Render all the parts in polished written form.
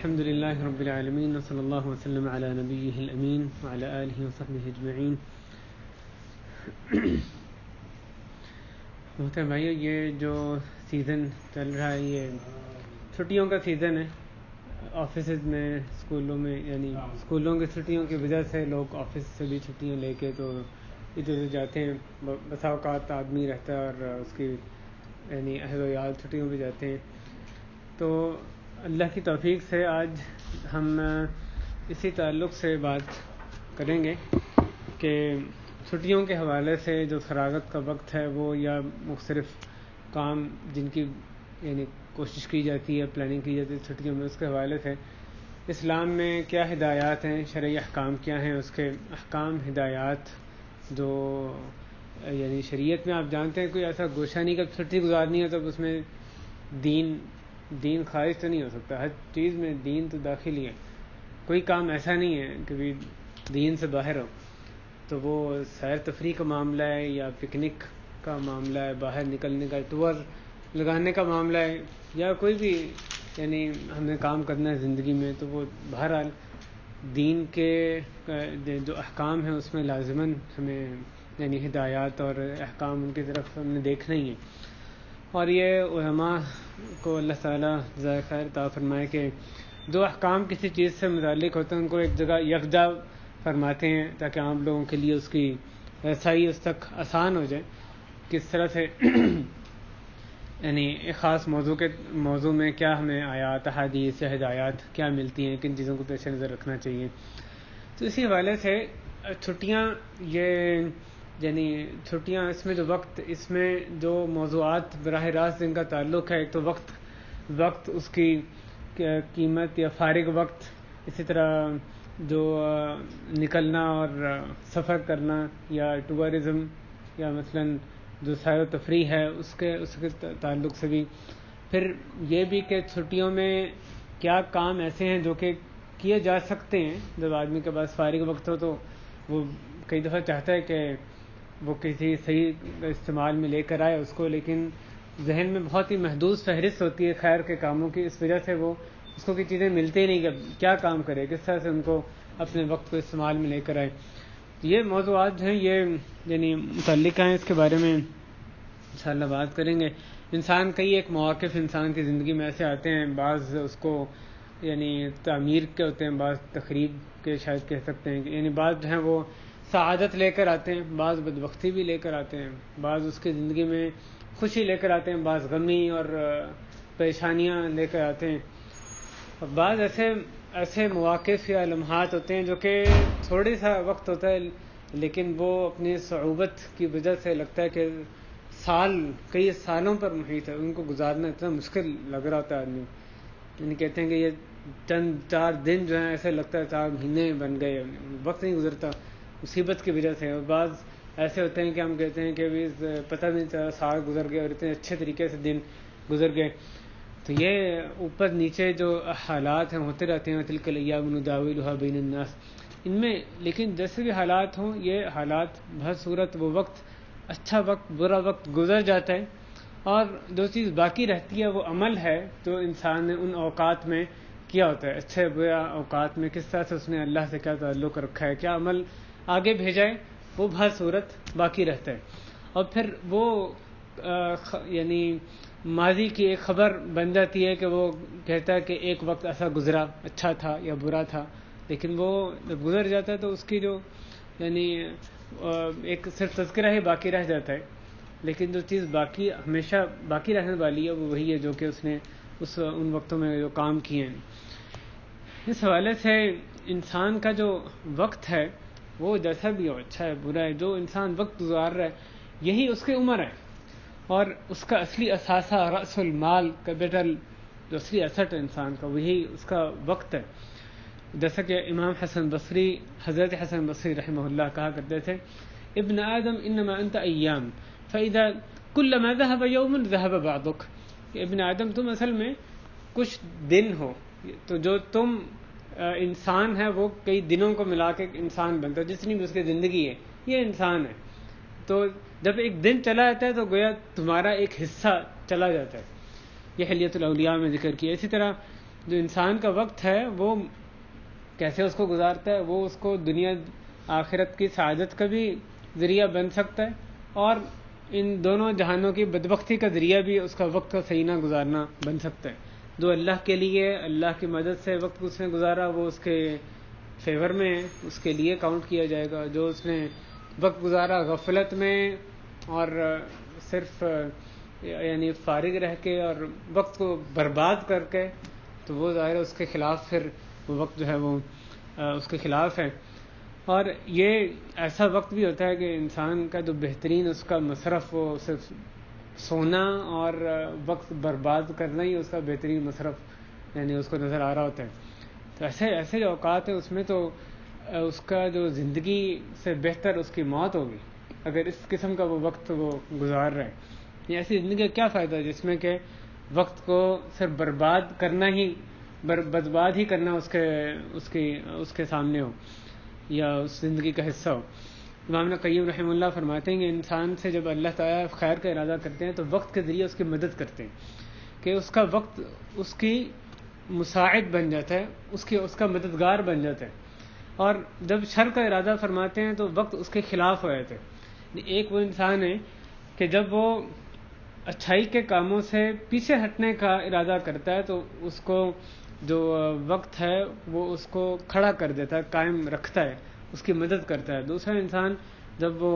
الحمد لله رب العالمين وصلی اللہ وسلم علی نبیہ الامین وعلی آلہ وصحبہ اجمعین. محترم بھائیو، یہ جو سیزن چل رہا ہے یہ چھٹیوں کا سیزن ہے. آفیسز میں، اسکولوں میں، یعنی اسکولوں کی چھٹیوں کی وجہ سے لوگ آفس سے بھی چھٹیاں لے کے تو ادھر ادھر جاتے ہیں. بسا اوقات آدمی رہتا ہے اور اس کی یعنی اہل و عیال چھٹیوں پہ جاتے ہیں. تو اللہ کی توفیق سے آج ہم اسی تعلق سے بات کریں گے کہ چھٹیوں کے حوالے سے جو فراغت کا وقت ہے وہ یا مختلف کام جن کی یعنی کوشش کی جاتی ہے، پلاننگ کی جاتی ہے چھٹیوں میں، اس کے حوالے سے اسلام میں کیا ہدایات ہیں، شرعی احکام کیا ہیں، اس کے احکام ہدایات جو یعنی شریعت میں آپ جانتے ہیں کوئی ایسا گوشہ نہیں کہ چھٹی گزارنی ہے تو اس میں دین خارج تو نہیں ہو سکتا. ہر چیز میں دین تو داخل ہی ہے. کوئی کام ایسا نہیں ہے کہ بھی دین سے باہر ہو. تو وہ سیر تفریح کا معاملہ ہے یا پکنک کا معاملہ ہے، باہر نکلنے کا، ٹور لگانے کا معاملہ ہے، یا کوئی بھی یعنی ہمیں کام کرنا ہے زندگی میں، تو وہ بہرحال دین کے جو احکام ہیں اس میں لازماً ہمیں یعنی ہدایات اور احکام ان کی طرف ہم نے دیکھنا ہی ہے. اور یہ علماء کو اللہ تعالیٰ جزائے خیر عطا فرمائے کہ جو احکام کسی چیز سے متعلق ہوتے ہیں ان کو ایک جگہ یکجا فرماتے ہیں تاکہ عام لوگوں کے لیے اس کی رسائی اس تک آسان ہو جائے. کس طرح سے یعنی ایک خاص موضوع میں کیا ہمیں آیات، احادیث یا ہدایات کیا ملتی ہیں، کن چیزوں کو پیش نظر رکھنا چاہیے. تو اسی حوالے سے چھٹیاں یعنی چھٹیاں اس میں جو وقت، اس میں جو موضوعات براہ راست جن کا تعلق ہے، ایک تو وقت اس کی قیمت یا فارغ وقت، اسی طرح جو نکلنا اور سفر کرنا یا ٹورزم یا مثلاً جو سیر و تفریح ہے اس کے تعلق سے بھی. پھر یہ بھی کہ چھٹیوں میں کیا کام ایسے ہیں جو کہ کیے جا سکتے ہیں. جب آدمی کے پاس فارغ وقت ہو تو وہ کئی دفعہ چاہتا ہے کہ وہ کسی صحیح استعمال میں لے کر آئے اس کو، لیکن ذہن میں بہت ہی محدود فہرست ہوتی ہے خیر کے کاموں کی. اس وجہ سے وہ اس کو کی چیزیں ملتی ہی نہیں کہ کیا کام کرے، کس طرح سے ان کو اپنے وقت کو استعمال میں لے کر آئے. یہ موضوعات جو ہیں یہ یعنی متعلق ہیں، اس کے بارے میں انشاءاللہ بات کریں گے. انسان کئی ایک مواقف انسان کی زندگی میں ایسے آتے ہیں، بعض اس کو یعنی تعمیر کے ہوتے ہیں، بعض تخریب کے شاید کہہ سکتے ہیں، یعنی بعض جو ہیں وہ سعادت لے کر آتے ہیں، بعض بدبختی بھی لے کر آتے ہیں، بعض اس کی زندگی میں خوشی لے کر آتے ہیں، بعض غمی اور پریشانیاں لے کر آتے ہیں. اور بعض ایسے مواقف یا لمحات ہوتے ہیں جو کہ تھوڑی سا وقت ہوتا ہے لیکن وہ اپنی صعوبت کی وجہ سے لگتا ہے کہ کئی سالوں پر محیط ہے، ان کو گزارنا اتنا مشکل لگ رہا ہوتا ہے آدمی. یعنی کہتے ہیں کہ یہ چار دن جو ہیں ایسے لگتا ہے 4 مہینے بن گئے، وقت نہیں گزرتا مصیبت کی وجہ سے. اور بعض ایسے ہوتے ہیں کہ ہم کہتے ہیں کہ پتہ نہیں چلا سال گزر گئے اور اتنے اچھے طریقے سے دن گزر گئے. تو یہ اوپر نیچے جو حالات ہیں ہوتے رہتے ہیں، تلک الایام نداولها بین الناس، ان میں لیکن جیسے بھی حالات ہوں یہ حالات بہت صورت وہ وقت، اچھا وقت برا وقت گزر جاتا ہے، اور جو چیز باقی رہتی ہے وہ عمل ہے جو انسان نے ان اوقات میں کیا ہوتا ہے، اچھے برا اوقات میں کس طرح سے اس نے اللہ سے کیا تعلق رکھا ہے، کیا عمل آگے بھیجا ہے، وہ بہت صورت باقی رہتا ہے. اور پھر وہ یعنی ماضی کی ایک خبر بن جاتی ہے کہ وہ کہتا ہے کہ ایک وقت ایسا گزرا، اچھا تھا یا برا تھا، لیکن وہ جب گزر جاتا ہے تو اس کی جو یعنی ایک صرف تذکرہ ہی باقی رہ جاتا ہے. لیکن جو چیز باقی ہمیشہ باقی رہنے والی ہے وہ وہی ہے جو کہ اس نے ان وقتوں میں جو کام کیے ہیں. اس حوالے سے انسان کا جو وقت ہے وہ جیسا بھی ہو، اچھا ہے برا ہے، جو انسان وقت گزار رہا ہے یہی اس کی عمر ہے، اور اس کا اصلی اثاثہ رأس المال کیپٹل جو اصلی ایسٹ ہے انسان کا وہی اس کا وقت ہے. جیسا کہ امام حضرت حسن بصری رحمہ اللہ کہا کرتے تھے، ابن آدم انما انت ایام فاذا كلما ذهب يوم ذهب بعضك. کہ ابن آدم تم اصل میں کچھ دن ہو، تو جو تم انسان ہے وہ کئی دنوں کو ملا کے انسان بنتا ہے، جتنی بھی اس کی زندگی ہے یہ انسان ہے. تو جب ایک دن چلا جاتا ہے تو گویا تمہارا ایک حصہ چلا جاتا ہے. یہ حلیۃ الاولیاء میں ذکر کیا. اسی طرح جو انسان کا وقت ہے وہ کیسے اس کو گزارتا ہے، وہ اس کو دنیا آخرت کی سعادت کا بھی ذریعہ بن سکتا ہے، اور ان دونوں جہانوں کی بدبختی کا ذریعہ بھی اس کا وقت کا صحیح نہ گزارنا بن سکتا ہے۔ جو اللہ کے لیے اللہ کی مدد سے وقت اس نے گزارا وہ اس کے فیور میں اس کے لیے کاؤنٹ کیا جائے گا، جو اس نے وقت گزارا غفلت میں اور صرف یعنی فارغ رہ کے اور وقت کو برباد کر کے، تو وہ ظاہر ہے اس کے خلاف پھر وہ وقت جو ہے وہ اس کے خلاف ہے۔ اور یہ ایسا وقت بھی ہوتا ہے کہ انسان کا جو بہترین اس کا مصرف وہ صرف سونا اور وقت برباد کرنا ہی اس کا بہترین مصرف یعنی اس کو نظر آ رہا ہوتا ہے۔ تو ایسے جو اوقات ہیں اس میں تو اس کا جو زندگی سے بہتر اس کی موت ہوگی اگر اس قسم کا وہ وقت وہ گزار رہا ہے۔ یہ ایسی زندگی کا کیا فائدہ ہے جس میں کہ وقت کو صرف برباد کرنا ہی برباد ہی کرنا اس کے سامنے ہو یا اس زندگی کا حصہ ہو۔ امام ابن قیم رحمہ اللہ فرماتے ہیں کہ انسان سے جب اللہ تعالیٰ خیر کا ارادہ کرتے ہیں تو وقت کے ذریعے اس کی مدد کرتے ہیں کہ اس کا وقت اس کی مساعد بن جاتا ہے، اس کا مددگار بن جاتا ہے، اور جب شر کا ارادہ فرماتے ہیں تو وقت اس کے خلاف ہو جاتا ہے۔ ایک وہ انسان ہے کہ جب وہ اچھائی کے کاموں سے پیچھے ہٹنے کا ارادہ کرتا ہے تو اس کو جو وقت ہے وہ اس کو کھڑا کر دیتا ہے، قائم رکھتا ہے، اس کی مدد کرتا ہے۔ دوسرا انسان جب وہ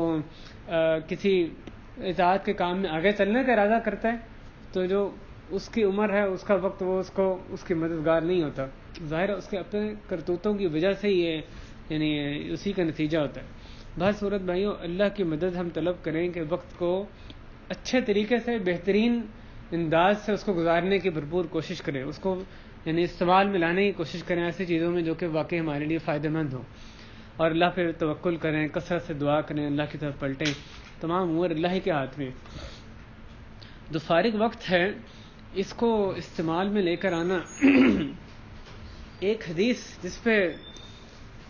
کسی اطاعت کے کام میں آگے چلنے کا ارادہ کرتا ہے تو جو اس کی عمر ہے اس کا وقت وہ اس کی مددگار نہیں ہوتا، ظاہر ہے اس کے اپنے کرتوتوں کی وجہ سے یہ یعنی اسی کا نتیجہ ہوتا ہے۔ بہت صورت بھائیوں اللہ کی مدد ہم طلب کریں کہ وقت کو اچھے طریقے سے بہترین انداز سے اس کو گزارنے کی بھرپور کوشش کریں، اس کو یعنی استعمال میں لانے کی کوشش کریں ایسی چیزوں میں جو کہ واقعی ہمارے لیے فائدہ مند ہو، اور اللہ پہ توکل کریں، کثرت سے دعا کریں، اللہ کی طرف پلٹیں۔ تمام امور اللہ ہی کے ہاتھ میں۔ جو فارغ وقت ہے اس کو استعمال میں لے کر آنا ایک حدیث جس پہ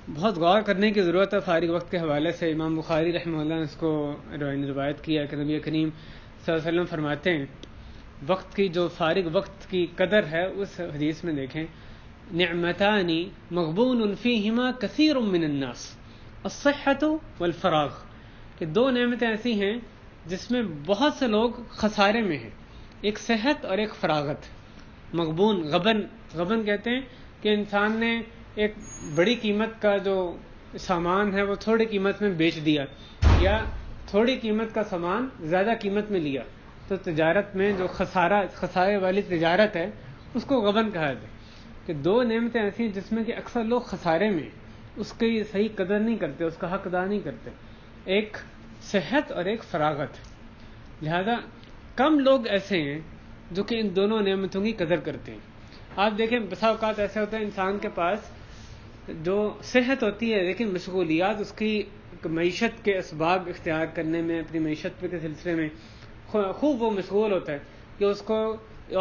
بہت غور کرنے کی ضرورت ہے فارغ وقت کے حوالے سے، امام بخاری رحمہ اللہ نے اس کو روایت کیا ہے کہ نبی کریم صلی اللہ علیہ وسلم فرماتے ہیں وقت کی جو فارغ وقت کی قدر ہے اس حدیث میں دیکھیں، نعمتان مغبون فیہما کثیر من الناس الصحۃ والفراغ، کہ دو نعمتیں ایسی ہیں جس میں بہت سے لوگ خسارے میں ہیں، ایک صحت اور ایک فراغت۔ مغبون غبن کہتے ہیں کہ انسان نے ایک بڑی قیمت کا جو سامان ہے وہ تھوڑی قیمت میں بیچ دیا، یا تھوڑی قیمت کا سامان زیادہ قیمت میں لیا، تو تجارت میں جو خسارے والی تجارت ہے اس کو غبن کہا جاتا ہے۔ کہ دو نعمتیں ایسی ہیں جس میں کہ اکثر لوگ خسارے میں اس کی صحیح قدر نہیں کرتے، اس کا حق ادا نہیں کرتے، ایک صحت اور ایک فراغت۔ لہذا کم لوگ ایسے ہیں جو کہ ان دونوں نعمتوں کی قدر کرتے ہیں۔ آپ دیکھیں بسا اوقات ایسے ہوتا ہے انسان کے پاس جو صحت ہوتی ہے لیکن مشغولیات اس کی معیشت کے اسباب اختیار کرنے میں، اپنی معیشت کے سلسلے میں خوب وہ مشغول ہوتا ہے کہ اس کو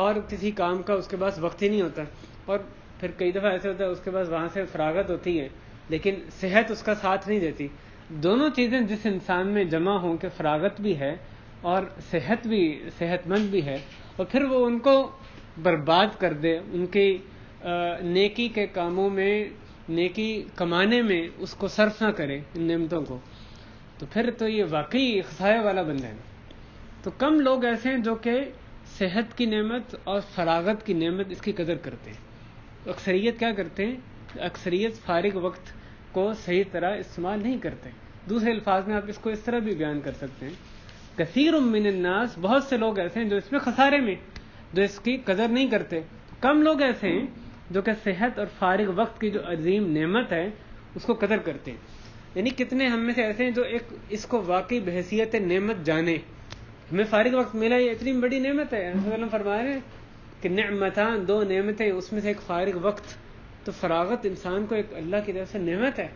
اور کسی کام کا اس کے پاس وقت ہی نہیں ہوتا، اور پھر کئی دفعہ ایسے ہوتا ہے اس کے پاس وہاں سے فراغت ہوتی ہے لیکن صحت اس کا ساتھ نہیں دیتی۔ دونوں چیزیں جس انسان میں جمع ہوں کہ فراغت بھی ہے اور صحت مند بھی ہے، اور پھر وہ ان کو برباد کر دے، ان کی نیکی کے کاموں میں، نیکی کمانے میں اس کو صرف نہ کرے ان نعمتوں کو، تو پھر تو یہ واقعی خسارے والا بن جائے گا۔ تو کم لوگ ایسے ہیں جو کہ صحت کی نعمت اور فراغت کی نعمت اس کی قدر کرتے ہیں۔ اکثریت کیا کرتے ہیں؟ اکثریت فارغ وقت کو صحیح طرح استعمال نہیں کرتے۔ دوسرے الفاظ میں آپ اس کو اس طرح بھی بیان کر سکتے ہیں، کثیر من الناس، بہت سے لوگ ایسے ہیں جو اس میں خسارے میں، جو اس کی قدر نہیں کرتے۔ کم لوگ ایسے ہیں جو کہ صحت اور فارغ وقت کی جو عظیم نعمت ہے اس کو قدر کرتے ہیں۔ یعنی کتنے ہم میں سے ایسے ہیں جو اس کو واقعی بحیثیت نعمت جانے، ہمیں فارغ وقت ملا یہ اتنی بڑی نعمت ہے۔ رسول اللہ فرما رہے ہیں کہ نعمتان، دو نعمتیں، اس میں سے ایک فارغ وقت، تو فراغت انسان کو ایک اللہ کی طرف سے نعمت ہے،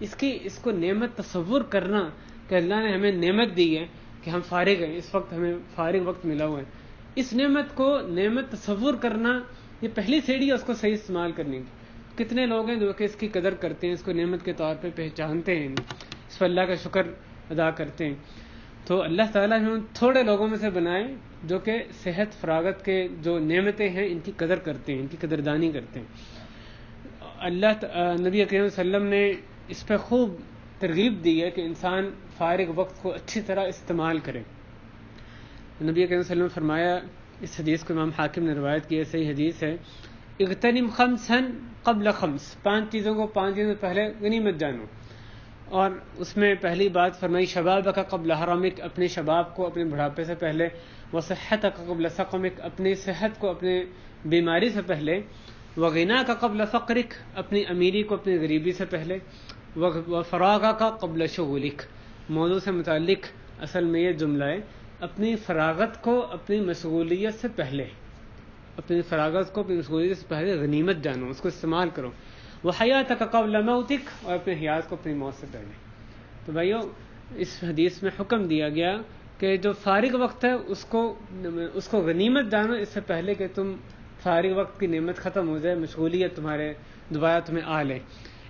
اس کو نعمت تصور کرنا کہ اللہ نے ہمیں نعمت دی ہے کہ ہم فارغ ہیں، اس وقت ہمیں فارغ وقت ملا ہوا ہے، اس نعمت کو نعمت تصور کرنا یہ پہلی سیڑھی ہے اس کو صحیح استعمال کرنے کی۔ کتنے لوگ ہیں جو کہ اس کی قدر کرتے ہیں، اس کو نعمت کے طور پہ پہچانتے ہیں، اس پر اللہ کا شکر ادا کرتے ہیں۔ تو اللہ تعالیٰ نے تھوڑے لوگوں میں سے بنائے جو کہ صحت فراغت کے جو نعمتیں ہیں ان کی قدر کرتے ہیں، ان کی قدردانی کرتے ہیں. نبی کریم صلی اللہ علیہ وسلم نے اس پہ خوب ترغیب دی ہے کہ انسان فارغ وقت کو اچھی طرح استعمال کرے. نبی کریم صلی اللہ علیہ وسلم نے فرمایا، اس حدیث کو امام حاکم نے روایت کی ہے، صحیح حدیث ہے، اغتنم خمسا قبل خمس، 5 چیزوں کو 5 دن پہلے غنیمت جانو. اور اس میں پہلی بات فرمائی شبابک قبل حرمک، اپنے شباب کو اپنے بڑھاپے سے پہلے، وصحتک قبل سقمک، اپنی صحت کو اپنے بیماری سے پہلے، وغناک قبل فقرک، اپنی امیری کو اپنی غریبی سے پہلے، وفراغک قبل شغلک. موضوع سے متعلق اصل میں یہ جملہ ہے، اپنی فراغت کو اپنی مشغولیت سے پہلے، اپنی فراغت کو اپنی مشغولیت سے پہلے غنیمت جانو، اس کو استعمال کرو. وحیاتک قبل موتک، اور اپنے حیات کو اپنی موت سے پہلے. تو بھائیو اس حدیث میں حکم دیا گیا کہ جو فارغ وقت ہے اس کو غنیمت جانو، اس سے پہلے کہ تم فارغ وقت کی نعمت ختم ہو جائے، مشغولیت تمہارے دوبارہ تمہیں آ لے.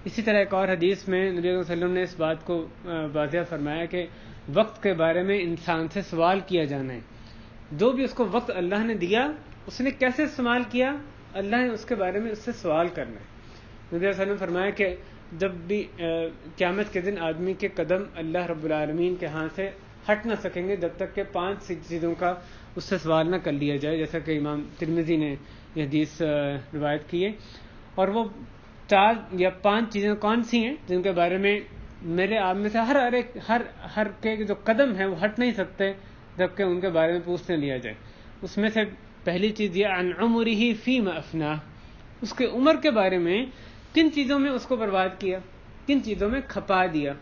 اسی طرح ایک اور حدیث میں نبی صلی اللہ علیہ وسلم نے اس بات کو واضح فرمایا کہ وقت کے بارے میں انسان سے سوال کیا جانا ہے. جو بھی اس کو وقت اللہ نے دیا، اس نے کیسے استعمال کیا، اللہ نے اس کے بارے میں اس سے سوال کرنا ہے. نبی صلی اللہ علیہ وسلم نے فرمایا کہ جب بھی قیامت کے دن آدمی کے قدم اللہ رب العالمین کے ہاں سے ہٹ نہ سکیں گے جب تک کہ 5 چیزوں کا اس سے سوال نہ کر لیا جائے، جیسا کہ امام ترمذی نے یہ حدیث روایت کی ہے. اور وہ 4 یا 5 چیزیں کون سی ہیں جن کے بارے میں میرے آپ میں سے ہر کے جو قدم ہیں وہ ہٹ نہیں سکتے جب کہ ان کے بارے میں پوچھ نہ لیا جائے. اس میں سے پہلی چیز یہ عن عمرہ فیما افناہ، اس کے عمر کے بارے میں کن چیزوں میں اس کو برباد کیا، کن چیزوں میں کھپا دیا،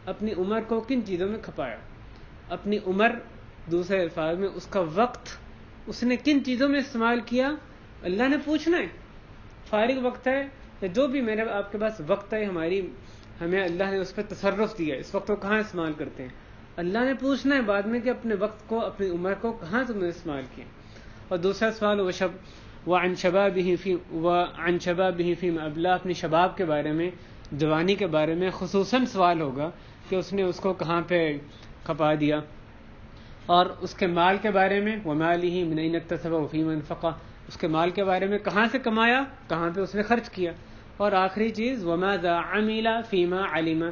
اپنی عمر کو کن چیزوں میں کھپایا. اپنی عمر، دوسرے الفاظ میں اس کا وقت، اس نے کن چیزوں میں استعمال کیا، اللہ نے پوچھنا ہے. فارغ وقت ہے یا جو بھی میرے آپ کے پاس وقت ہے، ہمیں اللہ نے اس پہ تصرف دیا، اس وقت کو کہاں استعمال کرتے ہیں، اللہ نے پوچھنا ہے بعد میں کہ اپنے وقت کو، اپنی عمر کو کہاں تم نے استعمال کیا. اور دوسرا سوال وعن شبابہ فیما ابلا، اپنی شباب کے بارے میں، جوانی کے بارے میں خصوصاً سوال ہوگا کہ اس نے اس کو کہاں پہ کھپا دیا. اور اس کے مال کے بارے میں ومالہ من این اکتسب وفیما انفق، اس کے مال کے بارے میں کہاں سے کمایا، کہاں پہ اس نے خرچ کیا. اور آخری چیز وماذا عمل فیما علم،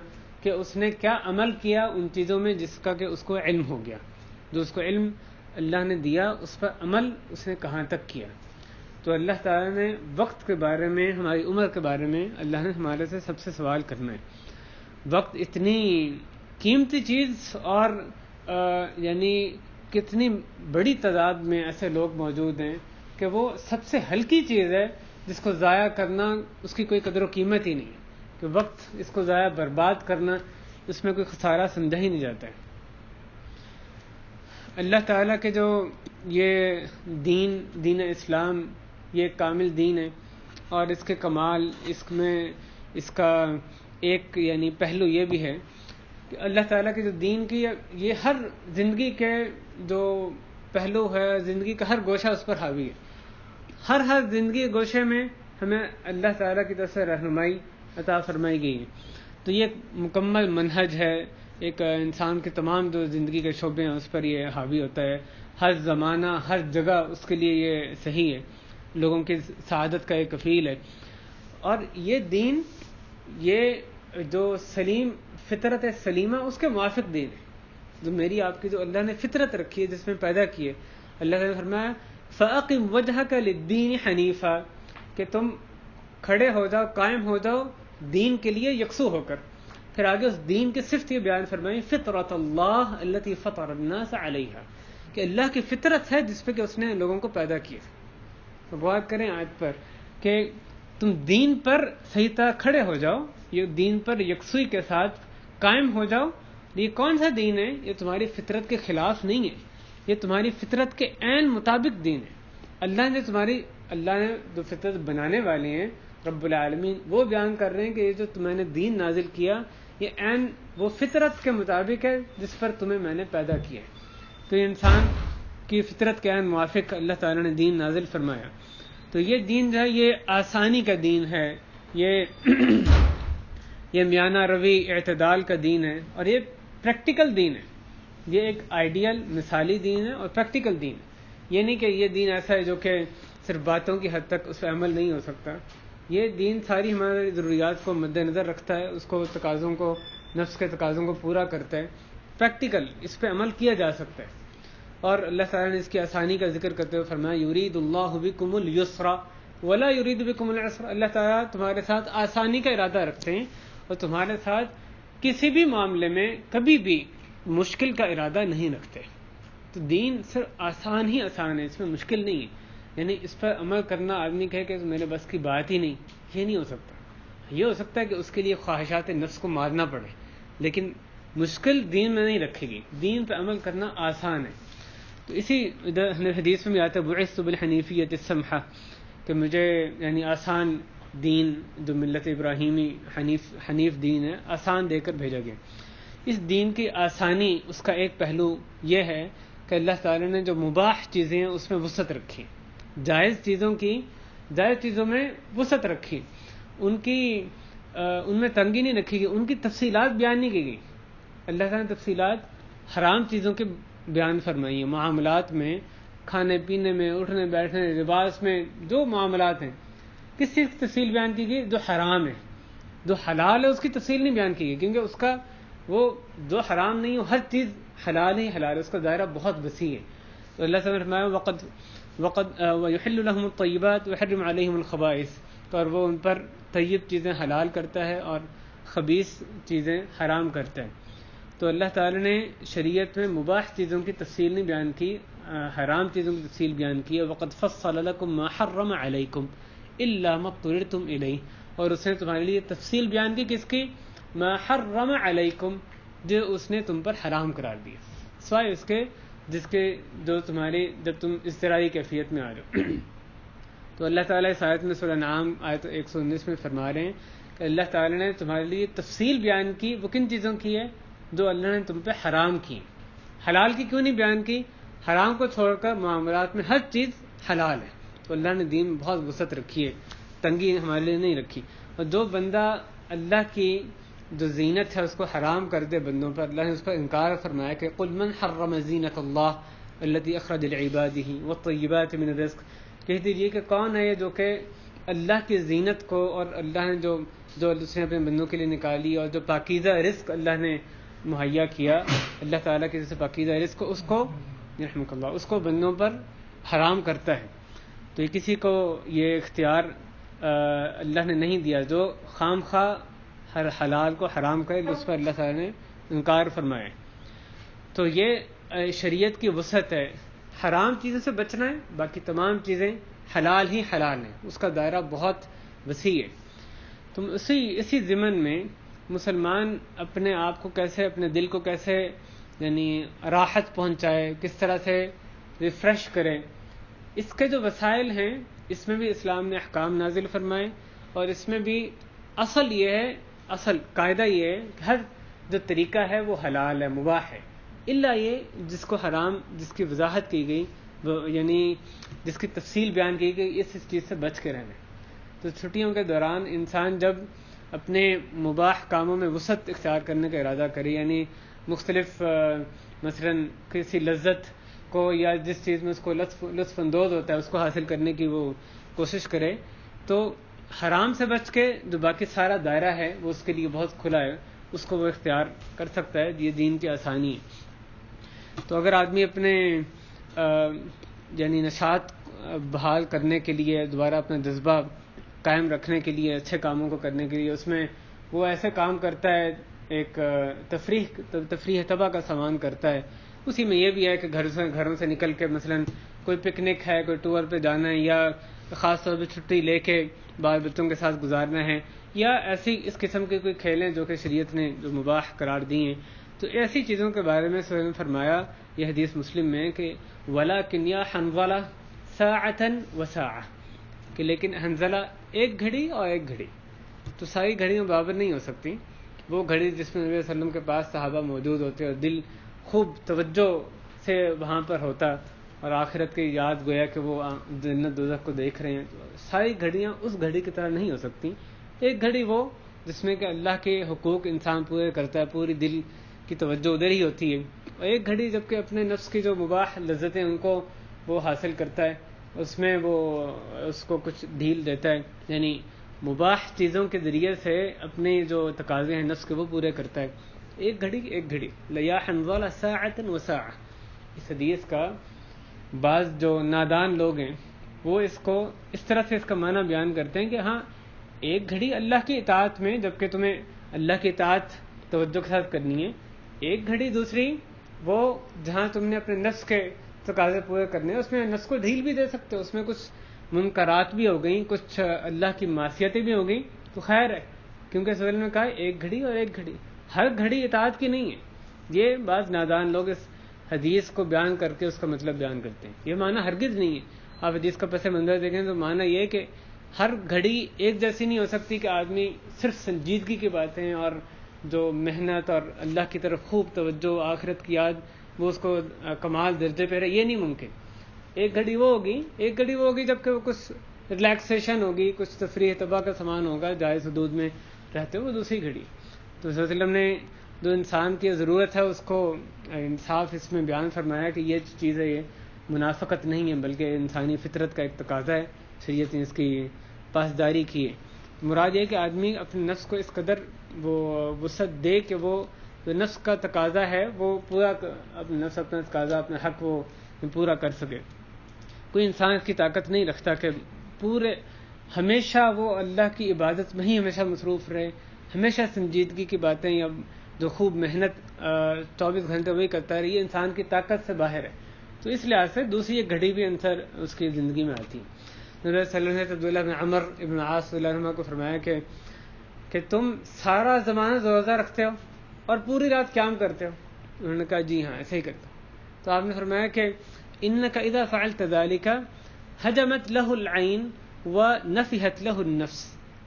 کہ اس نے کیا عمل کیا ان چیزوں میں جس کا کہ اس کو علم ہو گیا، جو اس کو علم اللہ نے دیا اس پر عمل اس نے کہاں تک کیا. تو اللہ تعالیٰ نے وقت کے بارے میں، ہماری عمر کے بارے میں اللہ نے ہمارے سے سب سے سوال کرنا ہے. وقت اتنی قیمتی چیز، اور یعنی کتنی بڑی تعداد میں ایسے لوگ موجود ہیں کہ وہ سب سے ہلکی چیز ہے جس کو ضائع کرنا اس کی کوئی قدر و قیمت ہی نہیں ہے، کہ وقت اس کو ضائع برباد کرنا اس میں کوئی خسارہ سمجھا ہی نہیں جاتا ہے. اللہ تعالیٰ کے جو یہ دین اسلام یہ کامل دین ہے، اور اس کے کمال، اس کا ایک یعنی پہلو یہ بھی ہے کہ اللہ تعالیٰ کے جو دین کی یہ ہر زندگی کے جو پہلو ہے، زندگی کا ہر گوشہ اس پر حاوی ہے. ہر زندگی کے گوشے میں ہمیں اللہ تعالیٰ کی طرف سے رہنمائی عطا فرمائی گئی ہے. تو یہ مکمل منہج ہے، ایک انسان کے تمام جو زندگی کے شعبے ہیں اس پر یہ حاوی ہوتا ہے. ہر زمانہ، ہر جگہ اس کے لیے یہ صحیح ہے، لوگوں کی سعادت کا ایک کفیل ہے. اور یہ دین، یہ جو سلیم فطرت سلیمہ اس کے موافق دین ہے، جو میری آپ کی جو اللہ نے فطرت رکھی ہے، جس میں پیدا کی ہے. اللہ نے فرمایا فَأَقِمْ وَجْهَكَ لِلدِّينِ حَنِيفًا، کہ تم کھڑے ہو جاؤ، قائم ہو جاؤ دین کے لیے یکسو ہو کر. پھر آگے اس دین کی صفت یہ بیان فرمائی فطرت اللہ التي فطر الناس علیہا، کہ اللہ کی فطرت ہے جس پہ کہ اس نے لوگوں کو پیدا کیا. تو غور کریں آیت پر کہ تم دین پر صحیح طرح کھڑے ہو جاؤ، یہ دین پر یکسوئی کے ساتھ قائم ہو جاؤ. یہ کون سا دین ہے؟ یہ تمہاری فطرت کے خلاف نہیں ہے، یہ تمہاری فطرت کے عین مطابق دین ہے. اللہ نے جو فطرت بنانے والے ہیں رب العالمین، وہ بیان کر رہے ہیں کہ یہ جو تمہیں نے دین نازل کیا یہ عین وہ فطرت کے مطابق ہے جس پر تمہیں میں نے پیدا کیا ہے. تو یہ انسان کی فطرت کے عین موافق اللہ تعالیٰ نے دین نازل فرمایا. تو یہ دین جو ہے یہ آسانی کا دین ہے، یہ میانہ روی اعتدال کا دین ہے، اور یہ پریکٹیکل دین ہے. یہ ایک آئیڈیل مثالی دین ہے اور پریکٹیکل دین ہے. یہ نہیں کہ یہ دین ایسا ہے جو کہ صرف باتوں کی حد تک اس پہ عمل نہیں ہو سکتا. یہ دین ساری ہماری ضروریات کو مد نظر رکھتا ہے, اس کو تقاضوں کو, نفس کے تقاضوں کو پورا کرتا ہے. پریکٹیکل اس پہ عمل کیا جا سکتا ہے. اور اللہ تعالیٰ نے اس کی آسانی کا ذکر کرتے ہوئے فرمایا یرید اللہ بکم اليسر ولا یرید بکم العسر. اللہ تعالیٰ تمہارے ساتھ آسانی کا ارادہ رکھتے ہیں اور تمہارے ساتھ کسی بھی معاملے میں کبھی بھی مشکل کا ارادہ نہیں رکھتے. تو دین صرف آسان ہی آسان ہے, اس میں مشکل نہیں ہے. یعنی اس پر عمل کرنا آدمی کہے کہ میرے بس کی بات ہی نہیں, یہ نہیں ہو سکتا. یہ ہو سکتا ہے کہ اس کے لیے خواہشات نفس کو مارنا پڑے, لیکن مشکل دین میں نہیں رکھے گی. دین پہ عمل کرنا آسان ہے. تو اسی حدیث میں بھی آتا ہے بعثت بالحنیفیۃ السمحہ, کہ مجھے یعنی آسان دین جو ملت ابراہیمی حنیف دین ہے, آسان دے کر بھیجا گیا. اس دین کی آسانی, اس کا ایک پہلو یہ ہے کہ اللہ تعالیٰ نے جو مباح چیزیں ہیں اس میں وسعت رکھی, جائز چیزوں میں وسعت رکھی, ان میں تنگی نہیں رکھی گئی, ان کی تفصیلات بیان نہیں کی گئی. اللہ تعالیٰ نے تفصیلات حرام چیزوں کے بیان فرمائی ہیں. معاملات میں, کھانے پینے میں, اٹھنے بیٹھنے, لباس میں, جو معاملات ہیں, کس چیز کی تفصیل بیان کی گئی؟ جو حرام ہے. جو حلال ہے اس کی تفصیل نہیں بیان کی گئی, کیونکہ اس کا وہ جو حرام نہیں ہو, ہر چیز حلال ہی حلال ہے, اس کا دائرہ بہت وسیع ہے. تو اللہ تعالیٰ نے فرمایا وَيُحِلُّ لَهُمُ الطَّيِّبَاتُ وَيُحَرِّمُ عَلَيْهِمُ الْخَبَائِث, تو اور وہ ان پر طیب چیزیں حلال کرتا ہے اور خبیث چیزیں حرام کرتا ہے. تو اللہ تعالیٰ نے شریعت میں مباح چیزوں کی تفصیل نہیں بیان کی, حرام چیزوں کی تفصیل بیان کی. وَقَدْ فَصَّلَ لَكُم مَّا حَرَّمَ عَلَيْكُمْ إِلَّا مَا اضْطُرِرْتُمْ إِلَيْهِ, اور اس نے تمہارے لیے تفصیل بیان کی. کس کی؟ مَا حَرَّمَ عَلَيْكُمْ, جو اس نے تم پر حرام قرار دیا, سوائے اس کے جو تمہاری جب تم اضطراری کیفیت میں آ جاؤ. تو اللہ تعالیٰ اس آیت میں سورہ انعام آیت 119 میں فرما رہے ہیں کہ اللہ تعالیٰ نے تمہارے لیے تفصیل بیان کی. وہ کن چیزوں کی ہے؟ جو اللہ نے تم پہ حرام کی. حلال کی کیوں نہیں بیان کی؟ حرام کو چھوڑ کر معاملات میں ہر چیز حلال ہے. تو اللہ نے دین بہت وسعت رکھی ہے, تنگی ہمارے لیے نہیں رکھی. اور جو بندہ اللہ کی جو زینت ہے اس کو حرام کر دے بندوں پر, اللہ نے اس پر انکار فرمایا کہ قل من حرم زینت اللہ التی اخرج لعباده والطیبات من الرزق, کہہ دیجیے کہ کون ہے یہ جو کہ اللہ کی زینت کو, اور اللہ نے جو اس نے اپنے بندوں کے لیے نکالی, اور جو پاکیزہ رزق اللہ نے مہیا کیا, اللہ تعالیٰ کے جیسے پاکیزہ رزق اس کو رحمک اللہ اس کو بندوں پر حرام کرتا ہے. تو یہ کسی کو یہ اختیار اللہ نے نہیں دیا جو خام خواہ ہر حلال کو حرام کرے, اس پر اللہ تعالیٰ نے انکار فرمایا. تو یہ شریعت کی وسعت ہے. حرام چیزوں سے بچنا ہے, باقی تمام چیزیں حلال ہی حلال ہیں, اس کا دائرہ بہت وسیع ہے. تو اسی ضمن میں مسلمان اپنے آپ کو کیسے, اپنے دل کو کیسے یعنی راحت پہنچائے, کس طرح سے ریفریش کرے, اس کے جو وسائل ہیں اس میں بھی اسلام نے احکام نازل فرمائے. اور اس میں بھی اصل قاعدہ یہ ہے کہ ہر جو طریقہ ہے وہ حلال ہے, مباح ہے, الا یہ جس کو حرام, جس کی وضاحت کی گئی, یعنی جس کی تفصیل بیان کی گئی, اس چیز سے بچ کے رہنا. تو چھٹیوں کے دوران انسان جب اپنے مباح کاموں میں وسعت اختیار کرنے کا ارادہ کرے, یعنی مختلف مثلا کسی لذت کو یا جس چیز میں اس کو لطف اندوز ہوتا ہے اس کو حاصل کرنے کی وہ کوشش کرے, تو حرام سے بچ کے جو باقی سارا دائرہ ہے وہ اس کے لیے بہت کھلا ہے, اس کو وہ اختیار کر سکتا ہے. یہ دین کی آسانی ہے. تو اگر آدمی اپنے یعنی نشاط بحال کرنے کے لیے, دوبارہ اپنا جذبہ قائم رکھنے کے لیے, اچھے کاموں کو کرنے کے لیے, اس میں وہ ایسے کام کرتا ہے, ایک تفریح طبع کا سامان کرتا ہے. اسی میں یہ بھی ہے کہ گھروں سے نکل کے مثلا کوئی پکنک ہے, کوئی ٹور پہ جانا ہے, یا خاص طور پہ چھٹی لے کے بال بچوں کے ساتھ گزارنا ہے, یا ایسی اس قسم کے کوئی کھیلیں جو کہ شریعت نے جو مباح قرار دی ہیں. تو ایسی چیزوں کے بارے میں نے فرمایا, یہ حدیث مسلم میں, کہ وَلَكِنْ يَا حَنْظَلَةَ سَاعَةً وَسَاعَةً, کہ لیکن حنظلہ ایک گھڑی اور ایک گھڑی. تو ساری گھڑیاں برابر نہیں ہو سکتی. وہ گھڑی جس میں نبی صلی اللہ علیہ وسلم کے پاس صحابہ موجود ہوتے اور دل خوب توجہ سے وہاں پر ہوتا, اور آخرت کی یاد گویا کہ وہ جنت دوزخ کو دیکھ رہے ہیں, تو ساری گھڑیاں اس گھڑی کی طرح نہیں ہو سکتی. ایک گھڑی وہ جس میں کہ اللہ کے حقوق انسان پورے کرتا ہے, پوری دل کی توجہ ادھر ہی ہوتی ہے، اور ایک گھڑی جبکہ اپنے نفس کی جو مباح لذتیں ان کو وہ حاصل کرتا ہے، اس میں وہ اس کو کچھ ڈھیل دیتا ہے، یعنی مباح چیزوں کے ذریعے سے اپنے جو تقاضے ہیں نفس کے وہ پورے کرتا ہے. ایک گھڑی لیا حنظلہ ساعۃ وساعۃ. اس حدیث کا بعض جو نادان لوگ ہیں وہ اس کو اس طرح سے اس کا معنی بیان کرتے ہیں کہ ہاں ایک گھڑی اللہ کی اطاعت میں، جبکہ تمہیں اللہ کی اطاعت توجہ کے ساتھ کرنی ہے، ایک گھڑی دوسری وہ جہاں تم نے اپنے نفس کے تقاضے پورے کرنے ہیں، اس میں نفس کو ڈھیل بھی دے سکتے ہو، اس میں کچھ منکرات بھی ہو گئیں، کچھ اللہ کی معصیتیں بھی ہو گئیں تو خیر ہے، کیونکہ سورہ میں کہا ایک گھڑی اور ایک گھڑی، ہر گھڑی اطاعت کی نہیں ہے. یہ بعض نادان لوگ اس حدیث کو بیان کر کے اس کا مطلب بیان کرتے ہیں، یہ معنی ہرگز نہیں ہے. آپ حدیث کا پس منظر دیکھیں تو معنی یہ کہ ہر گھڑی ایک جیسی نہیں ہو سکتی کہ آدمی صرف سنجیدگی کی باتیں اور جو محنت اور اللہ کی طرف خوب توجہ، آخرت کی یاد، وہ اس کو کمال درجے پہ رہے، یہ نہیں ممکن. ایک گھڑی وہ ہوگی جبکہ وہ کچھ ریلیکسیشن ہوگی، کچھ تفریح طبع کا سامان ہوگا، جائز حدود میں رہتے وہ دوسری گھڑی. تو صلی اللہ علیہ وسلم نے جو انسان کی ضرورت ہے اس کو انصاف اس میں بیان فرمایا کہ یہ چیز ہے، یہ منافقت نہیں ہے بلکہ انسانی فطرت کا ایک تقاضا ہے، شریعت نے اس کی پاسداری کی ہے. مراد یہ کہ آدمی اپنے نفس کو اس قدر وہ وسعت دے کہ وہ جو نفس کا تقاضا ہے وہ پورا، اپنے نفس اپنا تقاضا، اپنا حق وہ پورا کر سکے. کوئی انسان اس کی طاقت نہیں رکھتا کہ پورے ہمیشہ وہ اللہ کی عبادت میں ہی ہمیشہ مصروف رہے، ہمیشہ سنجیدگی کی باتیں یا جو خوب محنت 24 گھنٹے وہی کرتا ہے، یہ انسان کی طاقت سے باہر ہے. تو اس لحاظ سے دوسری ایک گھڑی بھی انصر اس کی زندگی میں آتی ہے. نبی صلی اللہ علیہ وسلم نے عبداللہ بن عمر ابن عاص رضی اللہ عنہ کو فرمایا کہ تم سارا زمانہ روزہ رکھتے ہو اور پوری رات قیام کرتے ہو؟ انہوں نے کہا جی ہاں ایسے ہی کرتا ہوں. تو آپ نے فرمایا کہ انک اذا فعلت ذلك هجمت له العين ونفحت له النفس،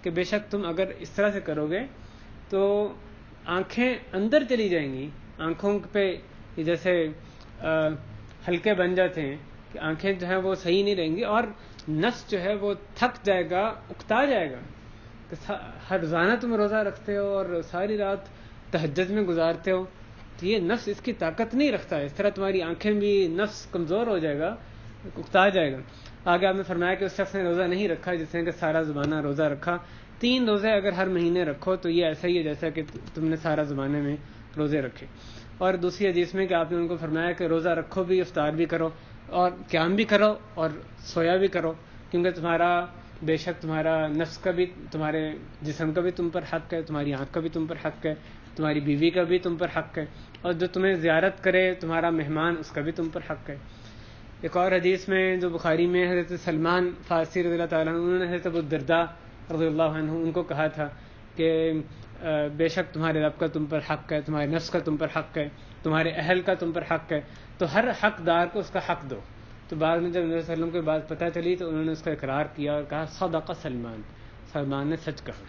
کہ بے شک تم اگر اس طرح سے کرو گے تو آنکھیں اندر چلی جائیں گی، آنکھوں پہ جیسے ہلکے بن جاتے ہیں کہ آنکھیں جو ہیں وہ صحیح نہیں رہیں گی، اور نفس جو ہے وہ تھک جائے گا، اکتا جائے گا. کہ ہر روزانہ تم روزہ رکھتے ہو اور ساری رات تہجد میں گزارتے ہو، تو یہ نفس اس کی طاقت نہیں رکھتا ہے، اس طرح تمہاری آنکھیں بھی، نفس کمزور ہو جائے گا، اکتا جائے گا. آگے آپ نے فرمایا کہ اس شخص نے روزہ نہیں رکھا جس نے کہ سارا زمانہ روزہ رکھا. 3 روزے اگر ہر مہینے رکھو تو یہ ایسا ہی ہے جیسا کہ تم نے سارا زمانے میں روزے رکھے. اور دوسری حدیث میں کہ آپ نے ان کو فرمایا کہ روزہ رکھو بھی، افطار بھی کرو، اور قیام بھی کرو اور سویا بھی کرو، کیونکہ تمہارا بے شک تمہارا نفس کا بھی، تمہارے جسم کا بھی تم پر حق ہے، تمہاری آنکھ کا بھی تم پر حق ہے، تمہاری بیوی کا بھی تم پر حق ہے، اور جو تمہیں زیارت کرے تمہارا مہمان اس کا بھی تم پر حق ہے. ایک اور حدیث میں جو بخاری میں حضرت سلمان فارسی رضی اللہ تعالیٰ عنہ، انہوں نے حضرت ابو الدرداء رضی اللہ عنہ ان کو کہا تھا کہ بے شک تمہارے رب کا تم پر حق ہے، تمہارے نفس کا تم پر حق ہے، تمہارے اہل کا تم پر حق ہے، تو ہر حقدار کو اس کا حق دو. تو بعد میں جب نبی صلی اللہ علیہ وسلم کو بات پتہ چلی تو انہوں نے اس کا اقرار کیا اور کہا صدق سلمان نے سچ کہا.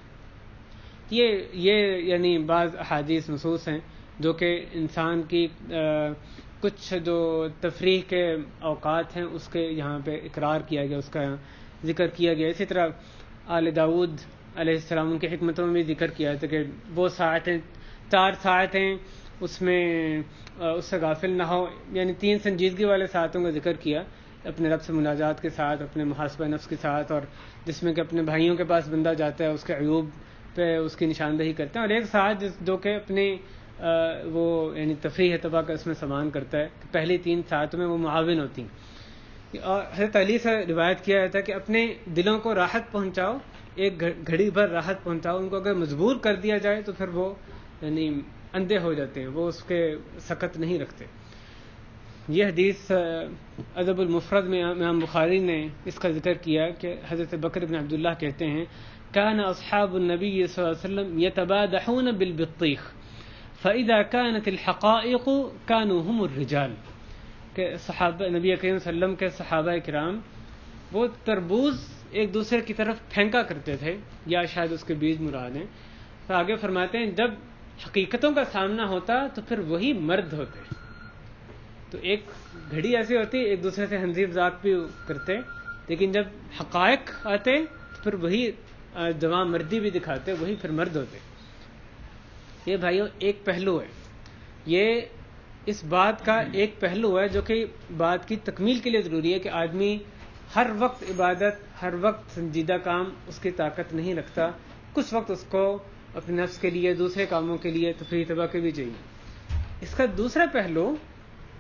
یہ یعنی بعض احادیث نصوص ہیں جو کہ انسان کی کچھ جو تفریح کے اوقات ہیں اس کے یہاں پہ اقرار کیا گیا، اس کا ذکر کیا گیا. اسی طرح آل داؤد علیہ السلام ان کی حکمتوں میں بھی ذکر کیا تھا کہ وہ ساعتیں 4 ساعتیں اس میں اس سے غافل نہ ہو، یعنی 3 سنجیدگی والے ساعتوں کا ذکر کیا، اپنے رب سے مناجات کے ساتھ، اپنے محاسبہ نفس کے ساتھ، اور جس میں کہ اپنے بھائیوں کے پاس بندہ جاتا ہے اس کے عیوب پہ اس کی نشاندہی کرتے ہیں، اور ایک ساتھ جو کہ اپنے وہ یعنی تفریح طبع کا اس میں سامان کرتا ہے. پہلی 3 ساعتوں میں وہ معاون ہوتی ہیں. اور حضرت علی سے روایت کیا جاتا ہے کہ اپنے دلوں کو راحت پہنچاؤ، ایک گھڑی بھر راحت پہنچاؤ ان کو. اگر مجبور کر دیا جائے تو پھر وہ یعنی اندھے ہو جاتے ہیں، وہ اس کے سکت نہیں رکھتے. یہ حدیث ادب المفرد میں امام بخاری نے اس کا ذکر کیا کہ حضرت بکر بن عبداللہ کہتے ہیں کان اصحاب النبی صلی اللہ علیہ وسلم یتبادحون بالبطیخ فاذا كانت الحقائق كانوا هم الرجال، کہ صحابہ نبی کریم صلی اللہ علیہ وسلم کے صحابہ کرام وہ تربوز ایک دوسرے کی طرف پھینکا کرتے تھے، یا شاید اس کے بیج مراد ہیں. تو آگے فرماتے ہیں جب حقیقتوں کا سامنا ہوتا تو پھر وہی مرد ہوتے. تو ایک گھڑی ایسی ہوتی ایک دوسرے سے ہنسی مذاق بھی کرتے، لیکن جب حقائق آتے تو پھر وہی جوان مردی بھی دکھاتے، وہی پھر مرد ہوتے. یہ بھائیوں ایک پہلو ہے. یہ اس بات کا ایک پہلو ہے جو کہ بات کی تکمیل کے لیے ضروری ہے کہ آدمی ہر وقت عبادت، ہر وقت سنجیدہ کام اس کی طاقت نہیں رکھتا. کچھ وقت اس کو اپنے نفس کے لیے، دوسرے کاموں کے لیے، تفریح طبع کے بھی چاہیے. اس کا دوسرا پہلو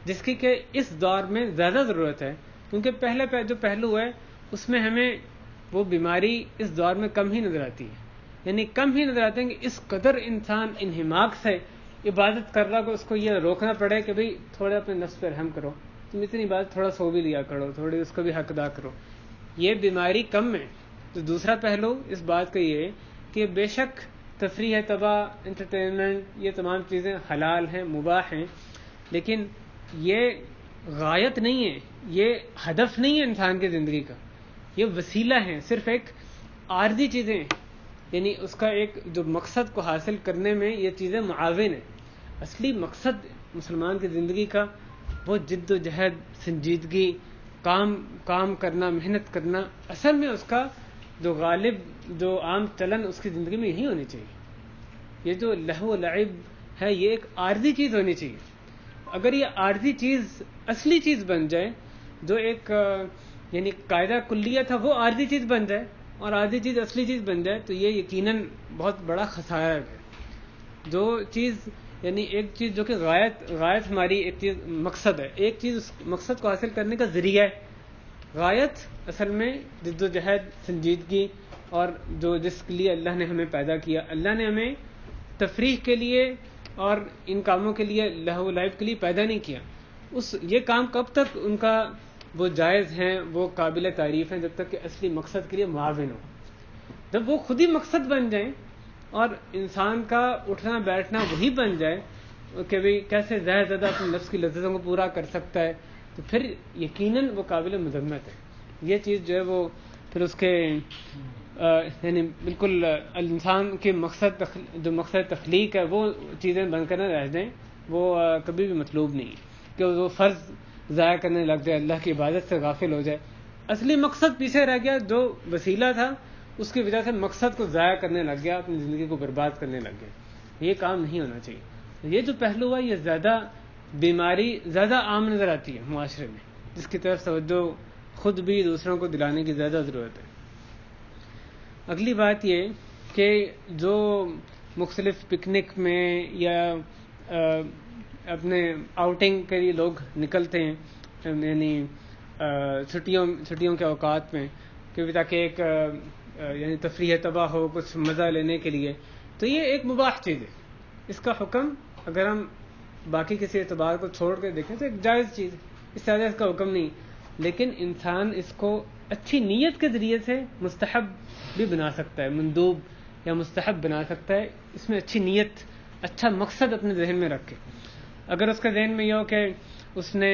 جس کی کہ اس دور میں زیادہ ضرورت ہے، کیونکہ پہلا جو پہلو ہے اس میں ہمیں وہ بیماری اس دور میں کم ہی نظر آتی ہے. یعنی کم ہی نظر آتے ہیں کہ اس قدر انسان انہماک سے عبادت کر رہا کہ اس کو یہ روکنا پڑے کہ بھئی تھوڑا اپنے نفس پہ رحم کرو، تم اتنی بات تھوڑا سو بھی لیا کرو، تھوڑی اس کو بھی حق ادا کرو. یہ بیماری کم ہے. تو دوسرا پہلو اس بات کا یہ ہے کہ بے شک تفریح طبع، انٹرٹینمنٹ، یہ تمام چیزیں حلال ہیں، مباح ہیں، لیکن یہ غایت نہیں ہے، یہ ہدف نہیں ہے انسان کی زندگی کا. یہ وسیلہ ہیں، صرف ایک عارضی چیزیں ہیں. یعنی اس کا ایک جو مقصد کو حاصل کرنے میں یہ چیزیں معاون ہیں. اصلی مقصد مسلمان کی زندگی کا وہ جد و جہد، سنجیدگی، کام کرنا، محنت کرنا، اصل میں اس کا جو غالب، جو عام چلن اس کی زندگی میں یہی ہونی چاہیے. یہ جو لہو و لعب ہے یہ ایک عارضی چیز ہونی چاہیے. اگر یہ عارضی چیز اصلی چیز بن جائے، جو ایک یعنی قاعدہ کلیہ تھا وہ عارضی چیز بن جائے اور عارضی چیز اصلی چیز بن جائے، تو یہ یقیناً بہت بڑا خسارہ ہے. جو چیز یعنی ایک چیز جو کہ غایت ہماری ایک چیز مقصد ہے، ایک چیز اس مقصد کو حاصل کرنے کا ذریعہ ہے. غایت اصل میں جد و جہد، سنجیدگی، اور جو جس کے لیے اللہ نے ہمیں پیدا کیا. اللہ نے ہمیں تفریح کے لیے اور ان کاموں کے لیے، لہو و لعب کے لیے پیدا نہیں کیا. یہ کام کب تک ان کا وہ جائز ہیں، وہ قابل تعریف ہیں، جب تک کہ اصلی مقصد کے لیے معاون ہو. جب وہ خود ہی مقصد بن جائیں اور انسان کا اٹھنا بیٹھنا وہی بن جائے کہ بھئی کیسے زیادہ زیادہ اپنے نفس کی لذتوں کو پورا کر سکتا ہے، تو پھر یقیناً وہ قابل مذمت ہے. یہ چیز جو ہے وہ پھر اس کے یعنی بالکل انسان کے جو مقصد تخلیق ہے وہ چیزیں بن کر نہ رہ جائیں، وہ کبھی بھی مطلوب نہیں ہے کہ وہ فرض ضائع کرنے لگ جائے، اللہ کی عبادت سے غافل ہو جائے. اصلی مقصد پیچھے رہ گیا، جو وسیلہ تھا اس کی وجہ سے مقصد کو ضائع کرنے لگ گیا، اپنی زندگی کو برباد کرنے لگ گیا. یہ کام نہیں ہونا چاہیے. یہ جو پہلو ہے یہ زیادہ بیماری زیادہ عام نظر آتی ہے معاشرے میں، جس کی طرف توجہ خود بھی دوسروں کو دلانے کی زیادہ ضرورت ہے. اگلی بات یہ کہ جو مختلف پکنک میں یا اپنے آؤٹنگ کے لیے لوگ نکلتے ہیں، یعنی چھٹیوں کے اوقات میں، کہ تاکہ ایک یعنی تفریح طبع ہو، کچھ مزہ لینے کے لیے، تو یہ ایک مباح چیز ہے. اس کا حکم اگر ہم باقی کسی اعتبار کو چھوڑ کے دیکھیں تو ایک جائز چیز ہے، اس سے زیادہ اس کا حکم نہیں. لیکن انسان اس کو اچھی نیت کے ذریعے سے مستحب بھی بنا سکتا ہے، مندوب یا مستحب بنا سکتا ہے. اس میں اچھی نیت، اچھا مقصد اپنے ذہن میں رکھے. اگر اس کا ذہن میں یہ ہو کہ اس نے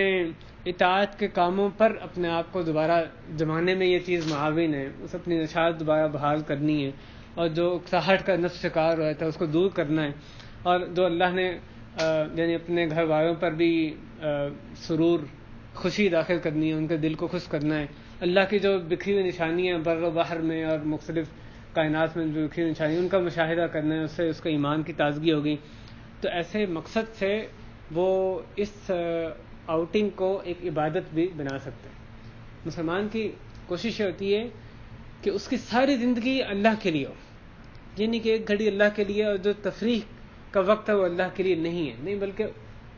اطاعت کے کاموں پر اپنے آپ کو دوبارہ جمانے میں یہ چیز معاون ہے، اس اپنی نشاط دوبارہ بحال کرنی ہے، اور جو اکساہٹ کا نفس شکار ہوا تھا اس کو دور کرنا ہے، اور جو اللہ نے یعنی اپنے گھر والوں پر بھی سرور، خوشی داخل کرنی ہے، ان کے دل کو خوش کرنا ہے. اللہ کی جو بکھری ہوئی نشانیاں بر و بحر میں اور مختلف کائنات میں جو بکھری ہوئی نشانیاں، ان کا مشاہدہ کرنا ہے، اس سے اس کا ایمان کی تازگی ہوگی. تو ایسے مقصد سے وہ اس آؤٹنگ کو ایک عبادت بھی بنا سکتے ہیں. مسلمان کی کوشش ہوتی ہے کہ اس کی ساری زندگی اللہ کے لیے ہو، یعنی کہ ایک گھڑی اللہ کے لیے، اور جو تفریح کا وقت ہے وہ اللہ کے لیے نہیں، بلکہ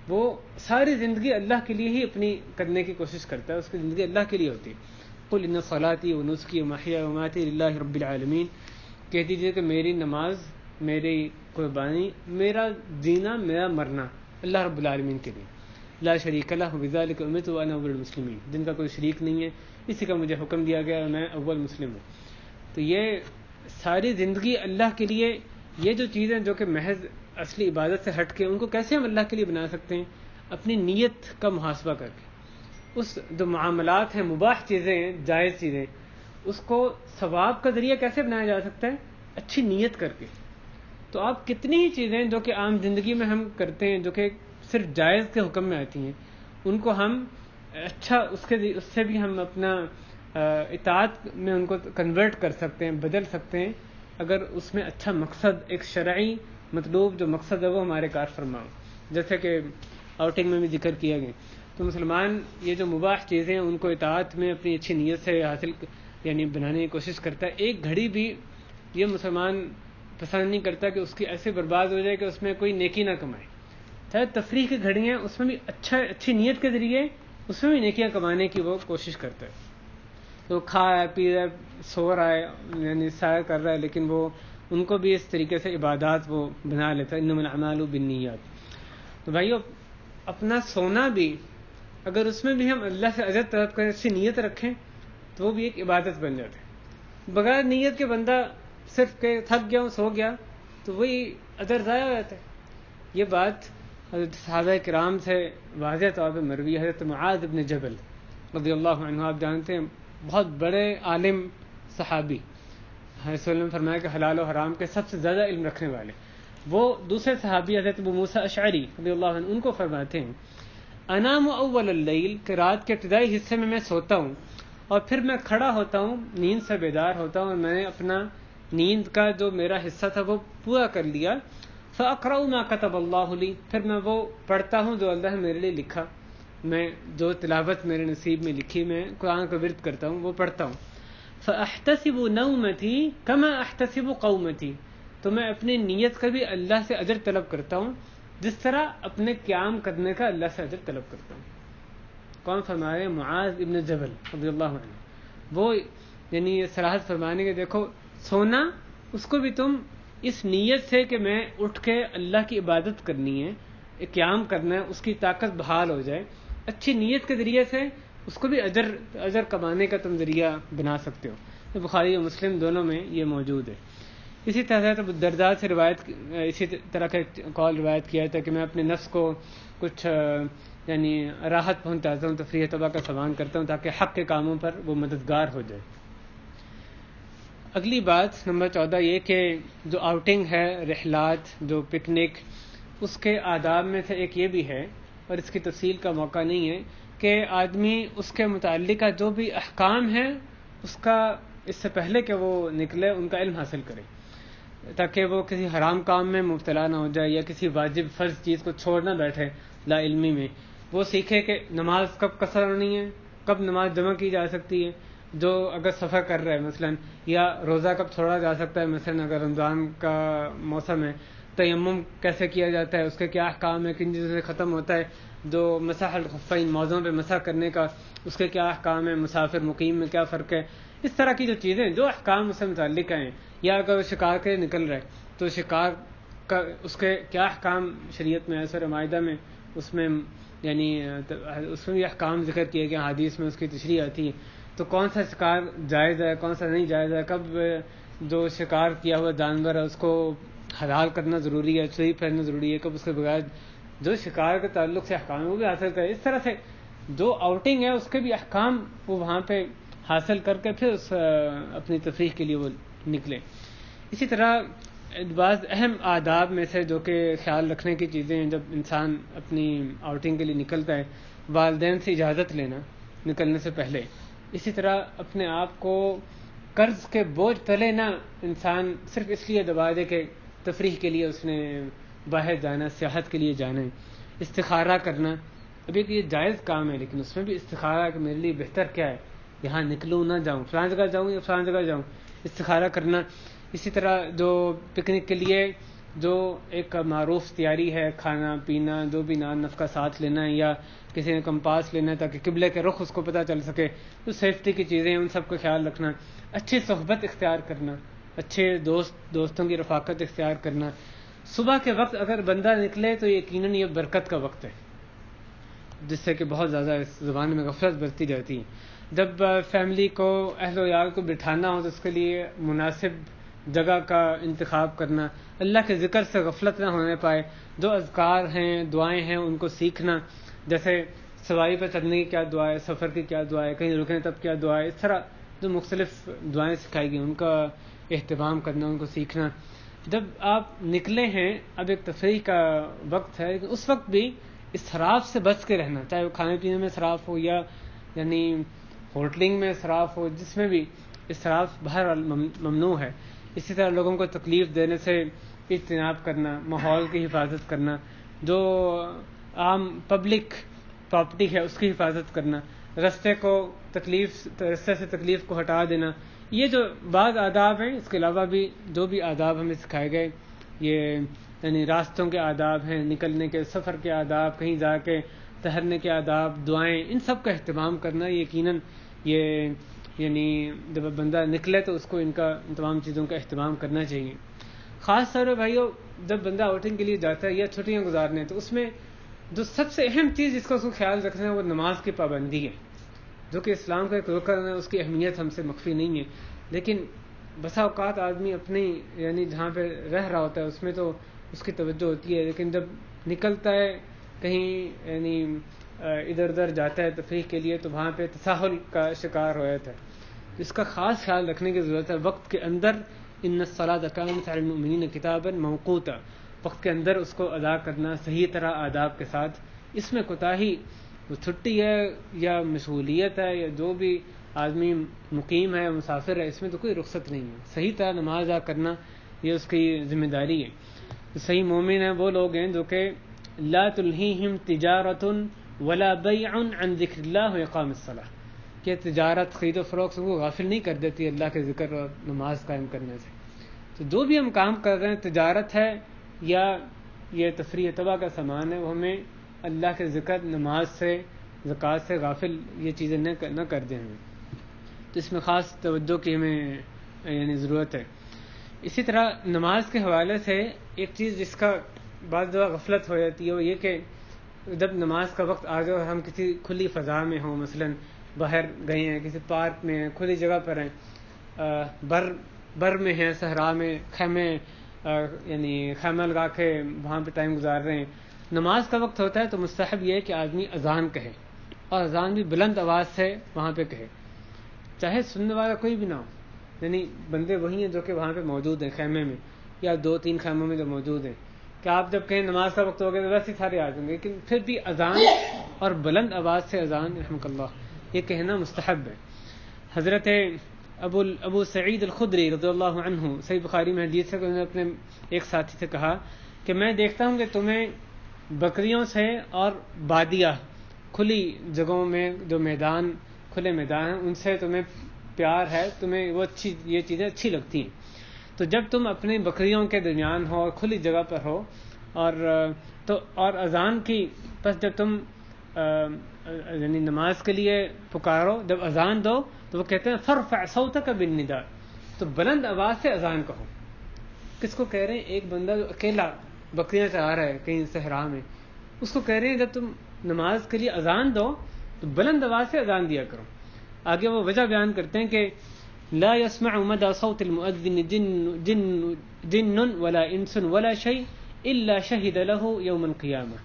وہ ساری زندگی اللہ کے لیے ہی اپنی کرنے کی کوشش کرتا ہے. اس کی زندگی اللہ کے لیے ہوتی ہے. قل ان صلاتی و نسکی و محیا و مماتی للہ رب العالمین، کہہ دیجیے کہ میری نماز، میری قربانی، میرا جینا، میرا مرنا اللہ رب العالمین کے لیے. لا شریک لہ بذلک امرت وانا اول المسلمین، جن کا کوئی شریک نہیں ہے، اسی کا مجھے حکم دیا گیا اور میں اول مسلم ہوں. تو یہ ساری زندگی اللہ کے لیے، یہ جو چیزیں جو کہ محض اصلی عبادت سے ہٹ کے، ان کو کیسے ہم اللہ کے لیے بنا سکتے ہیں؟ اپنی نیت کا محاسبہ کر کے. اس جو معاملات ہیں، مباح چیزیں ہیں، جائز چیزیں، اس کو ثواب کا ذریعہ کیسے بنایا جا سکتا ہے؟ اچھی نیت کر کے. تو آپ کتنی ہی چیزیں جو کہ عام زندگی میں ہم کرتے ہیں، جو کہ صرف جائز کے حکم میں آتی ہیں، ان کو ہم اچھا اس سے بھی ہم اپنا اطاعت میں ان کو کنورٹ کر سکتے ہیں، بدل سکتے ہیں، اگر اس میں اچھا مقصد، ایک شرعی مطلوب جو مقصد ہے وہ ہمارے کار فرما ہو. جیسے کہ آؤٹنگ میں بھی ذکر کیا گیا. تو مسلمان یہ جو مباح چیزیں ہیں ان کو اطاعت میں اپنی اچھی نیت سے حاصل یعنی بنانے کی کوشش کرتا ہے. ایک گھڑی بھی یہ مسلمان پسند نہیں کرتا کہ اس کی ایسے برباد ہو جائے کہ اس میں کوئی نیکی نہ کمائے. چاہے تفریح کی گھڑیاں اس میں بھی اچھی نیت کے ذریعے اس میں بھی نیکیاں کمانے کی وہ کوشش کرتا ہے. تو کھا رہا ہے پی رہا ہے سو رہا ہے یعنی سیر کر رہا ہے لیکن وہ ان کو بھی اس طریقے سے عبادات وہ بنا لیتا ہے. انما الاعمال بالنیات. تو بھائیو اپنا سونا بھی اگر اس میں بھی ہم اللہ سے اجر طلب کریں اچھی نیت رکھیں تو وہ بھی ایک عبادت بن جاتا ہے. بغیر نیت کے بندہ صرف کہ تھک گیا ہوں سو گیا تو وہی اجر ضائع ہو جاتا ہے. یہ بات حضرت صحابہ کرام سے واضح طور پہ مروی. حضرت معاذ بن جبل رضی اللہ عنہ آپ جانتے ہیں بہت بڑے عالم صحابی. حضرت صلی اللہ علیہ وسلم نے فرمایا کہ حلال و حرام کے سب سے زیادہ علم رکھنے والے. وہ دوسرے صحابی حضرت ابو موسیٰ اشعری رضی اللہ عنہ ان کو فرماتے ہیں انام اول اللیل کہ رات کے ابتدائی حصے میں سوتا ہوں اور پھر میں کھڑا ہوتا ہوں نیند سے بیدار ہوتا ہوں اور میں نے اپنا نیند کا جو میرا حصہ تھا وہ پورا کر لیا. فاقرأ ما كتب اللہ لی پھر میں وہ پڑھتا ہوں جو اللہ نے میرے لیے لکھا. میں جو تلاوت میرے نصیب میں لکھی میں قرآن کا ورد کرتا ہوں وہ پڑھتا ہوں. فاحتسب نومتی کما احتسب قومتی تو میں اپنی نیت کا بھی اللہ سے اجر طلب کرتا ہوں جس طرح اپنے قیام کرنے کا اللہ سے اجر طلب کرتا ہوں. کون فرما رہے ہیں؟ معاذ ابن جبل رضی اللہ عنہ. وہ یعنی یہ صراحت فرمانے کے دیکھو سونا اس کو بھی تم اس نیت سے کہ میں اٹھ کے اللہ کی عبادت کرنی ہے قیام کرنا ہے اس کی طاقت بحال ہو جائے اچھی نیت کے ذریعے سے اس کو بھی اجر کمانے کا تم ذریعہ بنا سکتے ہو. تو بخاری و مسلم دونوں میں یہ موجود ہے. اسی طرح سے دردار سے اسی طرح کا قول روایت کیا تھا کہ میں اپنے نفس کو کچھ یعنی راحت پہنچاتا ہوں تفریح طبع کا سامان کرتا ہوں تاکہ حق کے کاموں پر وہ مددگار ہو جائے. اگلی بات نمبر 14 یہ کہ جو آؤٹنگ ہے رحلات جو پکنک اس کے آداب میں سے ایک یہ بھی ہے اور اس کی تفصیل کا موقع نہیں ہے کہ آدمی اس کے متعلقہ جو بھی احکام ہیں اس کا اس سے پہلے کہ وہ نکلے ان کا علم حاصل کرے تاکہ وہ کسی حرام کام میں مبتلا نہ ہو جائے یا کسی واجب فرض چیز کو چھوڑ نہ بیٹھے لا علمی میں. وہ سیکھے کہ نماز کب قصر ہونی ہے کب نماز جمع کی جا سکتی ہے جو اگر سفر کر رہا ہے مثلا یا روزہ کب چھوڑا جا سکتا ہے مثلا اگر رمضان کا موسم ہے تیمم کیسے کیا جاتا ہے اس کے کیا احکام ہے کن چیزوں سے ختم ہوتا ہے جو مسح الخفین موزوں پہ مسح کرنے کا اس کے کیا احکام ہے مسافر مقیم میں کیا فرق ہے. اس طرح کی جو چیزیں جو احکام اس سے متعلق ہیں یا اگر وہ شکار کے نکل رہے تو شکار کا اس کے کیا احکام شریعت میں ہے. سورہ مائدہ میں اس میں یعنی اس میں بھی احکام ذکر کیے گئے حدیث میں اس کی تشریح آتی ہے. تو کون سا شکار جائز ہے کون سا نہیں جائز ہے کب جو شکار کیا ہوا جانور ہے اس کو حلال کرنا ضروری ہے سوئی پھیرنا ضروری ہے کب اس کے بغیر جو شکار کے تعلق سے احکام ہے وہ بھی حاصل کرے. اس طرح سے جو آؤٹنگ ہے اس کے بھی احکام وہ وہاں پہ حاصل کر کے پھر اس اپنی تفریح کے لیے وہ نکلے. اسی طرح بعض اہم آداب میں سے جو کہ خیال رکھنے کی چیزیں ہیں جب انسان اپنی آؤٹنگ کے لیے نکلتا ہے والدین سے اجازت لینا نکلنے سے پہلے. اسی طرح اپنے آپ کو قرض کے بوجھ تلے نہ انسان صرف اس لیے دبا دے کہ تفریح کے لیے اس نے باہر جانا سیاحت کے لیے جانا ہے. استخارہ کرنا ابھی یہ جائز کام ہے لیکن اس میں بھی استخارہ کہ میرے لیے بہتر کیا ہے یہاں نکلوں نہ جاؤں فلاں جگہ جاؤں یا فلاں جگہ جاؤں استخارہ کرنا. اسی طرح جو پکنک کے لیے جو ایک معروف تیاری ہے کھانا پینا جو بھی نان نفقہ ساتھ لینا ہے یا کسی نے کمپاس لینا ہے تاکہ قبلے کے رخ اس کو پتہ چل سکے تو سیفٹی کی چیزیں ان سب کا خیال رکھنا. اچھی صحبت اختیار کرنا اچھے دوستوں کی رفاقت اختیار کرنا. صبح کے وقت اگر بندہ نکلے تو یقیناً یہ برکت کا وقت ہے جس سے کہ بہت زیادہ اس زبان میں غفلت برتی جاتی ہے. جب فیملی کو اہل و عیال کو بٹھانا ہو تو اس کے لیے مناسب جگہ کا انتخاب کرنا اللہ کے ذکر سے غفلت نہ ہونے پائے. جو اذکار ہیں دعائیں ہیں ان کو سیکھنا جیسے سواری پر چڑھنے کی کیا دعا ہے سفر کی کیا دعا ہے کہیں رکنے تب کیا دعا ہے اس طرح جو مختلف دعائیں سکھائی گئی ان کا اہتمام کرنا ان کو سیکھنا. جب آپ نکلے ہیں اب ایک تفریح کا وقت ہے لیکن اس وقت بھی اسراف سے بچ کے رہنا چاہے وہ کھانے پینے میں اسراف ہو یا یعنی ہوٹلنگ میں اسراف ہو جس میں بھی اسراف بہرحال ممنوع ہے. اسی طرح لوگوں کو تکلیف دینے سے اجتناب کرنا ماحول کی حفاظت کرنا جو عام پبلک پراپرٹی ہے اس کی حفاظت کرنا، رستے سے تکلیف کو ہٹا دینا، یہ جو بعض آداب ہیں. اس کے علاوہ بھی جو بھی آداب ہمیں سکھائے گئے، یہ یعنی راستوں کے آداب ہیں، نکلنے کے سفر کے آداب، کہیں جا کے ٹھہرنے کے آداب، دعائیں، ان سب کا اہتمام کرنا یقیناً یہ یعنی جب بندہ نکلے تو اس کو ان تمام چیزوں کا اہتمام کرنا چاہیے. خاص طور پر بھائیو جب بندہ آؤٹنگ کے لیے جاتا ہے یا چھٹیاں گزارنے، تو اس میں جو سب سے اہم چیز جس کا اس کو خیال رکھنا ہے وہ نماز کی پابندی ہے، جو کہ اسلام کا ایک رکن ہے. اس کی اہمیت ہم سے مخفی نہیں ہے، لیکن بسا اوقات آدمی اپنی یعنی جہاں پہ رہ رہا ہوتا ہے اس میں تو اس کی توجہ ہوتی ہے، لیکن جب نکلتا ہے کہیں یعنی ادھر ادھر جاتا ہے تفریح کے لیے تو وہاں پہ تساہل کا شکار ہو جاتا ہے. اس کا خاص خیال رکھنے کی ضرورت ہے. وقت کے اندر ان الصلاۃ کانت علی المؤمنین کتابا موقوتا، وقت کے اندر اس کو ادا کرنا صحیح طرح آداب کے ساتھ. اس میں کوتاہی، وہ چھٹی ہے یا مشغولیت ہے یا جو بھی آدمی مقیم ہے مسافر ہے، اس میں تو کوئی رخصت نہیں ہے. صحیح طرح نماز ادا کرنا یہ اس کی ذمہ داری ہے. صحیح مومن ہیں وہ لوگ ہیں جو کہ لا تلہیہم تجارۃ ولا بیع عن ذکر اللہ واقام الصلاۃ، کہ تجارت خرید و فروخت کو غافل نہیں کر دیتی اللہ کے ذکر اور نماز قائم کرنے سے. تو جو بھی ہم کام کر رہے ہیں، تجارت ہے یا یہ تفریح طبع کا سامان ہے، وہ ہمیں اللہ کے ذکر، نماز سے، زکوٰۃ سے غافل یہ چیزیں نہ کر دیں ہمیں. تو اس میں خاص توجہ کی ہمیں یعنی ضرورت ہے. اسی طرح نماز کے حوالے سے ایک چیز جس کا بعض دفعہ غفلت ہو جاتی ہے وہ یہ کہ جب نماز کا وقت آ جائے اور ہم کسی کھلی فضا میں ہوں، مثلا باہر گئے ہیں، کسی پارک میں ہیں، کھلی جگہ پر ہیں، بر میں ہیں، صحرا میں خیمے یعنی خیمہ لگا کے وہاں پہ ٹائم گزار رہے ہیں. نماز کا وقت ہوتا ہے تو مستحب یہ ہے کہ آدمی اذان کہے، اور اذان بھی بلند آواز سے وہاں پہ کہے، چاہے سننے والا کوئی بھی نہ ہو. یعنی بندے وہی ہیں جو کہ وہاں پہ موجود ہیں خیمے میں یا 2-3 خیموں میں جو موجود ہیں، کہ آپ جب کہیں نماز کا وقت ہو گیا تو ویسے سارے آ جائیں گے، لیکن پھر بھی اذان اور بلند آواز سے اذان رحمک اللہ یہ کہنا مستحب ہے. حضرت ابو سعید الخدری رضی اللہ عنہ صحیح بخاری میں حدیث ہے کہ انہوں نے اپنے ایک ساتھی سے کہا کہ میں دیکھتا ہوں کہ تمہیں بکریوں سے اور بادیہ کھلی جگہوں میں جو کھلے میدان ہیں ان سے تمہیں پیار ہے، تمہیں وہ یہ چیزیں اچھی لگتی ہیں. تو جب تم اپنی بکریوں کے درمیان ہو اور کھلی جگہ پر ہو اور اذان کی پس جب تم یعنی نماز کے لیے پکارو، جب اذان دو تو وہ کہتے ہیں فرفع صوتک بالنداء، تو بلند آواز سے اذان کہو. کس کو کہہ رہے ہیں؟ ایک بندہ جو اکیلا بکریاں چرا رہا ہے کہیں صحرا میں، اس کو کہہ رہے ہیں جب تم نماز کے لیے اذان دو تو بلند آواز سے اذان دیا کرو. آگے وہ وجہ بیان کرتے ہیں کہ لا يسمع مدى صوت المؤذن جن ولا انس ولا شيء الا شهد له يوم القيامه،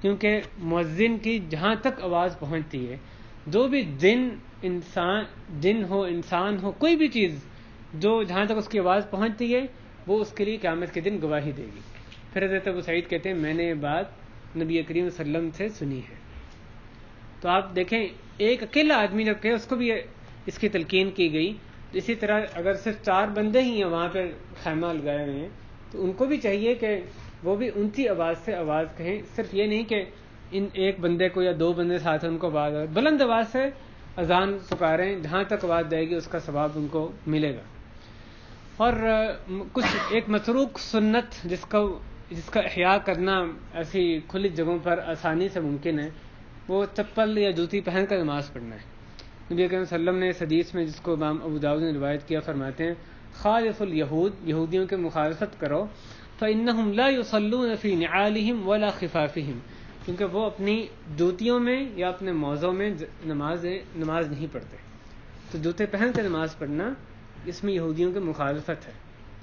کیونکہ مؤذن کی جہاں تک آواز پہنچتی ہے، جو بھی جن ہو انسان ہو کوئی بھی چیز جو جہاں تک اس کی آواز پہنچتی ہے وہ اس کے لیے قیامت کے دن گواہی دے گی. پھر حضرت ابو سعید کہتے ہیں میں نے یہ بات نبی کریم صلی اللہ علیہ وسلم سے سنی ہے. تو آپ دیکھیں ایک اکیلا آدمی جب کہ اس کو بھی اس کی تلقین کی گئی، اسی طرح اگر صرف 4 بندے ہی ہیں وہاں پہ خیمہ لگائے ہوئے ہیں تو ان کو بھی چاہیے کہ وہ بھی اونچی آواز سے آواز کہیں. صرف یہ نہیں کہ ایک بندے کو یا 2 بندے ساتھ ہیں ان کو آواز بلند آواز سے اذان پکاریں، جہاں تک آواز جائے گی اس کا ثواب ان کو ملے گا. اور کچھ ایک متروک سنت جس کا احیاء کرنا ایسی کھلی جگہوں پر آسانی سے ممکن ہے، وہ چپل یا جوتی پہن کر نماز پڑھنا ہے. نبی اکرم صلی اللہ علیہ وسلم نے اس حدیث میں جس کو امام ابو داؤد نے روایت کیا فرماتے ہیں خالف الیہود، یہودیوں کے مخالفت کرو، فإنہم لا یصلون فی نعالہم ولا خفافہم، کیونکہ وہ اپنی جوتیوں میں یا اپنے موزوں میں نماز نہیں پڑھتے. تو جوتے پہن کر نماز پڑھنا اس میں یہودیوں کی مخالفت ہے.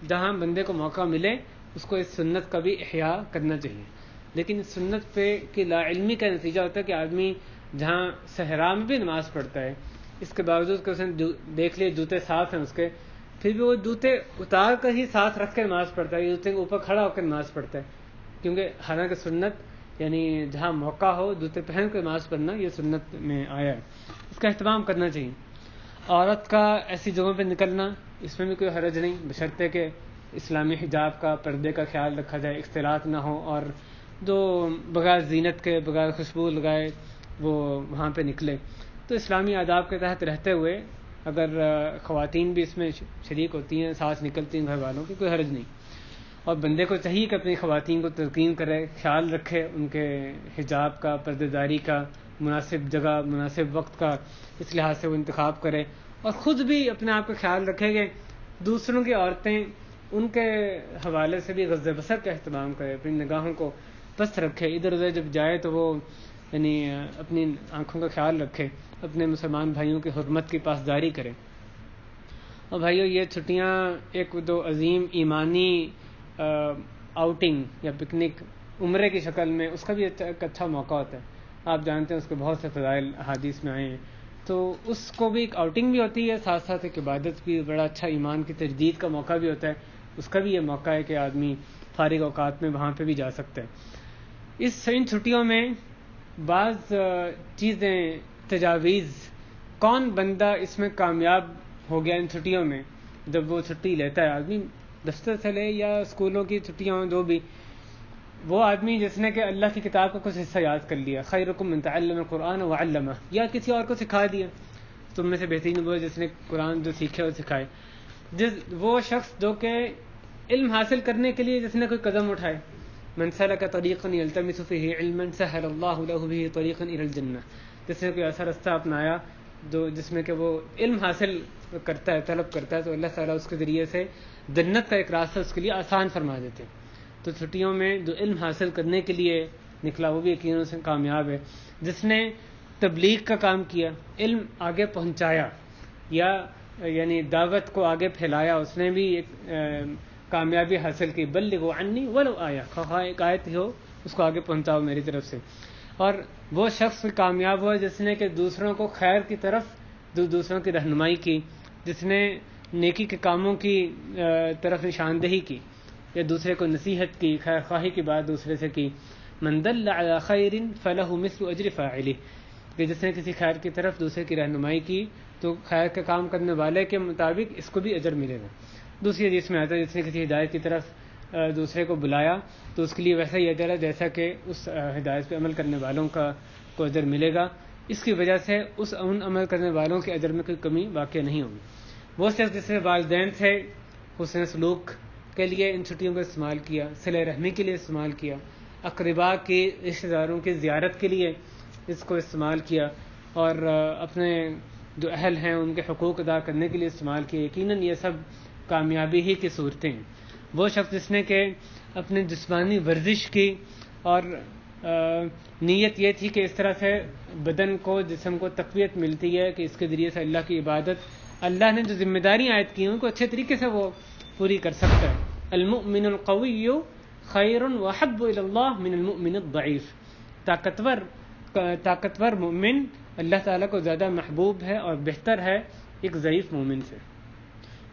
جہاں بندے کو موقع ملے اس کو اس سنت کا بھی احیاء کرنا چاہیے. لیکن اس سنت پہ کی لا علمی کا نتیجہ ہوتا ہے کہ آدمی جہاں صحرا میں بھی نماز پڑھتا ہے، اس کے باوجود کہ اس نے دیکھ لیے جوتے صاف ہیں اس کے، پھر بھی وہ جوتے اتار کر ہی ساتھ رکھ کے نماز پڑھتا ہے، جوتے کے اوپر کھڑا ہو کر نماز پڑھتا ہے. کیونکہ حالانکہ سنت یعنی جہاں موقع ہو جوتے پہن کر نماز پڑھنا یہ سنت میں آیا ہے، اس کا اہتمام کرنا چاہیے. عورت کا ایسی جگہوں پہ نکلنا اس میں بھی کوئی حرج نہیں، بشرطے کہ اسلامی حجاب کا، پردے کا خیال رکھا جائے، اختلاط نہ ہو اور جو بغیر زینت کے بغیر خوشبو لگائے وہ وہاں پہ نکلے. تو اسلامی آداب کے تحت رہتے ہوئے اگر خواتین بھی اس میں شریک ہوتی ہیں، سانس نکلتی ہیں گھر والوں کی، کوئی حرج نہیں. اور بندے کو چاہیے کہ اپنی خواتین کو تلقین کرے، خیال رکھے ان کے حجاب کا، پردہ داری کا، مناسب جگہ مناسب وقت کا اس لحاظ سے وہ انتخاب کرے، اور خود بھی اپنے آپ کا خیال رکھے کہ دوسروں کی عورتیں ان کے حوالے سے بھی غض بصر کا اہتمام کرے، اپنی نگاہوں کو پست رکھے، ادھر ادھر جب جائے تو وہ یعنی اپنی آنکھوں کا خیال رکھے، اپنے مسلمان بھائیوں کی حرمت کی پاسداری کرے. اور بھائیو، یہ چھٹیاں ایک دو عظیم ایمانی آؤٹنگ یا پکنک عمرے کی شکل میں، اس کا بھی ایک اچھا موقع ہوتا ہے. آپ جانتے ہیں اس کے بہت سے فضائل احادیث میں آئے ہیں. تو اس کو بھی ایک آؤٹنگ بھی ہوتی ہے، ساتھ ساتھ ایک عبادت بھی، بڑا اچھا ایمان کی تجدید کا موقع بھی ہوتا ہے. اس کا بھی یہ موقع ہے کہ آدمی فارغ اوقات میں وہاں پہ بھی جا سکتا ہے. ان چھٹیوں میں بعض چیزیں، تجاویز، کون بندہ اس میں کامیاب ہو گیا ان چھٹیوں میں، جب وہ چھٹی لیتا ہے آدمی، دفتر سے لے یا اسکولوں کی چھٹیاں ہوں جو بھی، وہ آدمی جس نے کہ اللہ کی کتاب کا کچھ حصہ یاد کر لیا، خیرکم من تعلم القرآن وعلمہ، یا کسی اور کو سکھا دیا. تم میں سے بہترین وہ جس نے قرآن جو سیکھے اور سکھائے. وہ شخص جو کہ علم حاصل کرنے کے لیے جس نے کوئی قدم اٹھائے، من سلک طریقا یلتمس فیہ علما سہل اللہ لہ بہ طریقا الی الجنہ، جس نے کوئی ایسا رستہ اپنایا جس میں کہ وہ علم حاصل کرتا ہے، طلب کرتا ہے، تو اللہ تعالیٰ اس کے ذریعے سے جنت کا ایک راستہ اس کے لیے آسان فرما دیتے ہیں. تو چھٹیوں میں جو علم حاصل کرنے کے لیے نکلا وہ بھی یقیناً سے کامیاب ہے. جس نے تبلیغ کا کام کیا، علم آگے پہنچایا یا یعنی دعوت کو آگے پھیلایا، اس نے بھی ایک کامیابی حاصل کی. بلغوا عنی ولو آیا، خواہ ایک آیت ہی ہو اس کو آگے پہنچاؤ میری طرف سے. اور وہ شخص کامیاب ہوا جس نے کہ دوسروں کو خیر کی طرف، دوسروں کی رہنمائی کی، جس نے نیکی کے کاموں کی طرف نشاندہی کی، یا دوسرے کو نصیحت کی، خیر خواہی کی بات دوسرے سے کی. من دل علی خیر فلہ مثل اجر فاعلہ، کہ جس نے کسی خیر کی طرف دوسرے کی رہنمائی کی تو خیر کا کام کرنے والے کے مطابق اس کو بھی اجر ملے گا. دوسری حدیث میں آتا ہے جس نے کسی ہدایت کی طرف دوسرے کو بلایا تو اس کے لیے ویسا ہی اجر ہے جیسا کہ اس ہدایت پہ عمل کرنے والوں کو اجر ملے گا. اس کی وجہ سے ان عمل کرنے والوں کے اجر میں کوئی کمی واقع نہیں ہوگی. وہ شخص جس نے والدین سے حسن سلوک کے لیے ان چھٹیوں کو استعمال کیا، صلہ رحمی کے لیے استعمال کیا، اقرباء کی، رشتہ داروں کی زیارت کے لیے اس کو استعمال کیا، اور اپنے جو اہل ہیں ان کے حقوق ادا کرنے کے لیے استعمال کیا، یقیناً یہ سب کامیابی ہی کی صورتیں ہیں. وہ شخص جس نے کہ اپنے جسمانی ورزش کی اور نیت یہ تھی کہ اس طرح سے بدن کو، جسم کو تقویت ملتی ہے کہ اس کے ذریعے سے اللہ کی عبادت، اللہ نے جو ذمہ داریاں عائد کی ہیں ان کو اچھے طریقے سے وہ پوری کر سکتا ہے. المؤمن القوی خیر واحب الی اللہ من المؤمن الضعیف، طاقتور مومن اللہ تعالیٰ کو زیادہ محبوب ہے اور بہتر ہے ایک ضعیف مومن سے.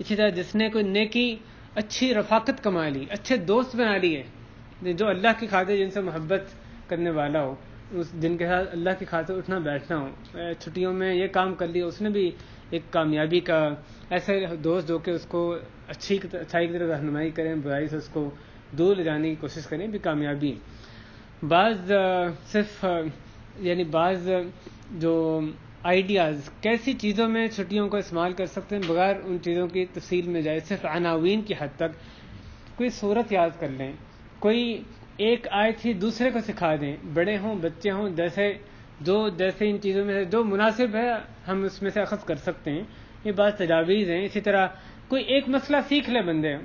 اسی طرح جس نے کوئی نیکی، اچھی رفاقت کما لی، اچھے دوست بنا لیے جو اللہ کی خاطر جن سے محبت کرنے والا ہو، جن کے ساتھ اللہ کی خاطر اٹھنا بیٹھنا ہو، چھٹیوں میں یہ کام کر لیا، اس نے بھی ایک کامیابی کا، ایسے دوست جو کہ اس کو اچھائی کی طرف رہنمائی کریں، برائی سے اس کو دور لے جانے کی کوشش کریں، بھی کامیابی ہے. بعض جو آئیڈیاز کیسی چیزوں میں چھٹیوں کو استعمال کر سکتے ہیں بغیر ان چیزوں کی تفصیل میں جائے، صرف عناوین کی حد تک کوئی صورت یاد کر لیں، کوئی ایک آیت ہی دوسرے کو سکھا دیں، بڑے ہوں بچے ہوں، جیسے ان چیزوں میں سے جو مناسب ہے ہم اس میں سے اخذ کر سکتے ہیں. یہ بعض تجاویز ہیں. اسی طرح کوئی ایک مسئلہ سیکھ لے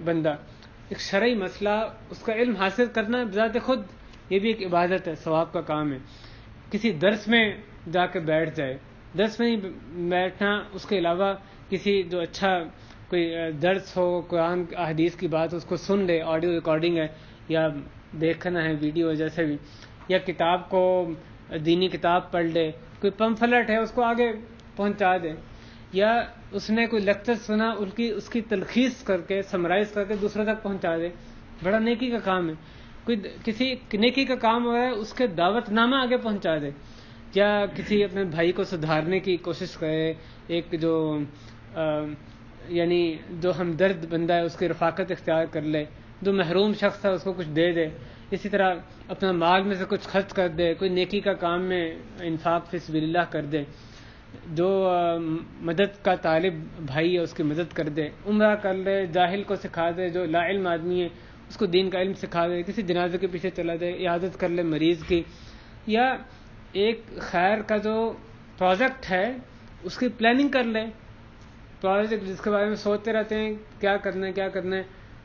بندہ، ایک شرعی مسئلہ، اس کا علم حاصل کرنا بذات خود یہ بھی ایک عبادت ہے، ثواب کا کام ہے. کسی درس میں جا کے بیٹھ جائے، درس میں نہیں بیٹھنا، اس کے علاوہ کسی جو اچھا کوئی درس ہو، قرآن حدیث کی بات اس کو سن لے، آڈیو ریکارڈنگ ہے یا دیکھنا ہے ویڈیو جیسے بھی، یا کتاب کو، دینی کتاب پڑھ لے، کوئی پمفلٹ ہے اس کو آگے پہنچا دے، یا اس نے کوئی لیکچر سنا اس کی تلخیص کر کے، سمرائز کر کے دوسروں تک پہنچا دے، بڑا نیکی کا کام ہے. کوئی کسی نیکی کا کام ہو رہا ہے اس کے دعوت نامہ آگے پہنچا دے، یا کسی اپنے بھائی کو سدھارنے کی کوشش کرے، ایک جو ہمدرد بندہ ہے اس کی رفاقت اختیار کر لے، جو محروم شخص ہے اس کو کچھ دے دے، اسی طرح اپنا مال میں سے کچھ خرچ کر دے، کوئی نیکی کا کام میں انفاق فی سبیل اللہ کر دے، جو مدد کا طالب بھائی ہے اس کی مدد کر دے، عمرہ کر لے، جاہل کو سکھا دے، جو لا علم آدمی ہے اس کو دین کا علم سکھا دے، کسی جنازے کے پیچھے چلا جائے، عیادت کر لے مریض کی، یا ایک خیر کا جو پروجیکٹ ہے اس کی پلاننگ کر لے، پروجیکٹ جس کے بارے میں سوچتے رہتے ہیں کیا کرنا ہے،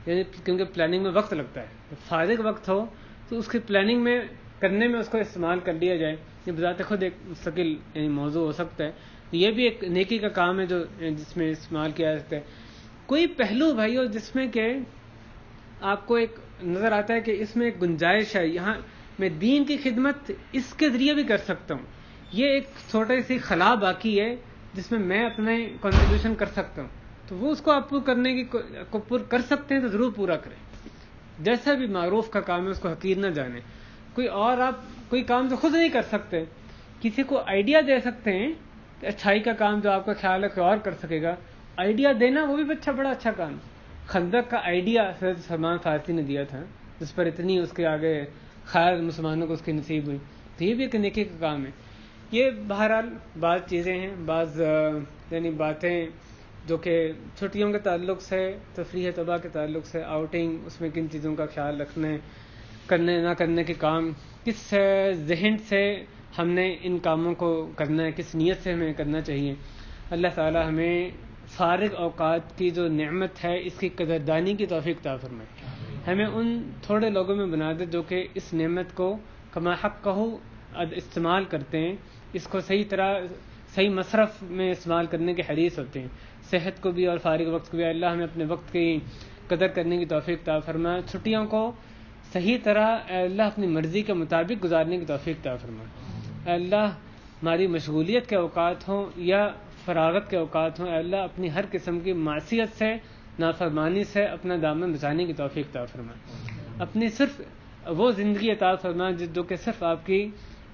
یعنی کیونکہ پلاننگ میں وقت لگتا ہے، فارغ وقت ہو تو اس کی پلاننگ میں کرنے میں اس کو استعمال کر لیا جائے، یہ بذات خود ایک مستقل یعنی موضوع ہو سکتا ہے، یہ بھی ایک نیکی کا کام ہے جو جس میں استعمال کیا جاتا ہے۔ کوئی پہلو بھائی ہو جس میں کہ آپ کو ایک نظر آتا ہے کہ اس میں ایک گنجائش ہے، یہاں میں دین کی خدمت اس کے ذریعے بھی کر سکتا ہوں، یہ ایک چھوٹی سی خلا باقی ہے جس میں میں اپنے کنٹریبیوشن کر سکتا ہوں، تو وہ اس کو آپ کرنے کی پر کر سکتے ہیں تو ضرور پورا کریں، جیسا بھی معروف کا کام ہے اس کو حقیر نہ جانیں۔ آپ کوئی کام تو خود نہیں کر سکتے، کسی کو آئیڈیا دے سکتے ہیں کہ اچھائی کا کام جو آپ کا خیال ہے کہ اور کر سکے گا، آئیڈیا دینا وہ بھی بڑا اچھا کام۔ خندق کا آئیڈیا حضرت سلمان فارسی نے دیا تھا، جس پر اتنی اس کے آگے خیر مسلمانوں کو اس کی نصیب ہوئی، تو یہ بھی ایک نیکی کا کام ہے۔ یہ بہرحال بعض چیزیں ہیں، بعض یعنی باتیں جو کہ چھٹیوں کے تعلق سے، تفریح طبع کے تعلق سے، آؤٹنگ، اس میں کن چیزوں کا خیال رکھنے، کرنے نہ کرنے کے کام، کس ذہن سے ہم نے ان کاموں کو کرنا ہے، کس نیت سے ہمیں کرنا چاہیے۔ اللہ تعالی ہمیں فارغ اوقات کی جو نعمت ہے اس کی قدردانی کی توفیق عطا فرمائے، ہمیں ان تھوڑے لوگوں میں بنا دے جو کہ اس نعمت کو کما حق کہو استعمال کرتے ہیں، اس کو صحیح مصرف میں استعمال کرنے کے حریص ہوتے ہیں، صحت کو بھی اور فارغ وقت کو بھی۔ اللہ ہمیں اپنے وقت کی قدر کرنے کی توفیق عطا فرمائے، چھٹیوں کو صحیح طرح اللہ اپنی مرضی کے مطابق گزارنے کی توفیق عطا فرمائے۔ اللہ ہماری مشغولیت کے اوقات ہوں یا فراغت کے اوقات ہوں، اللہ اپنی ہر قسم کی معصیت سے، نافرمانی سے اپنا دامن بچانے کی توفیق عطا فرمائے، اپنی صرف وہ زندگی عطا فرمائے جو کہ صرف آپ کی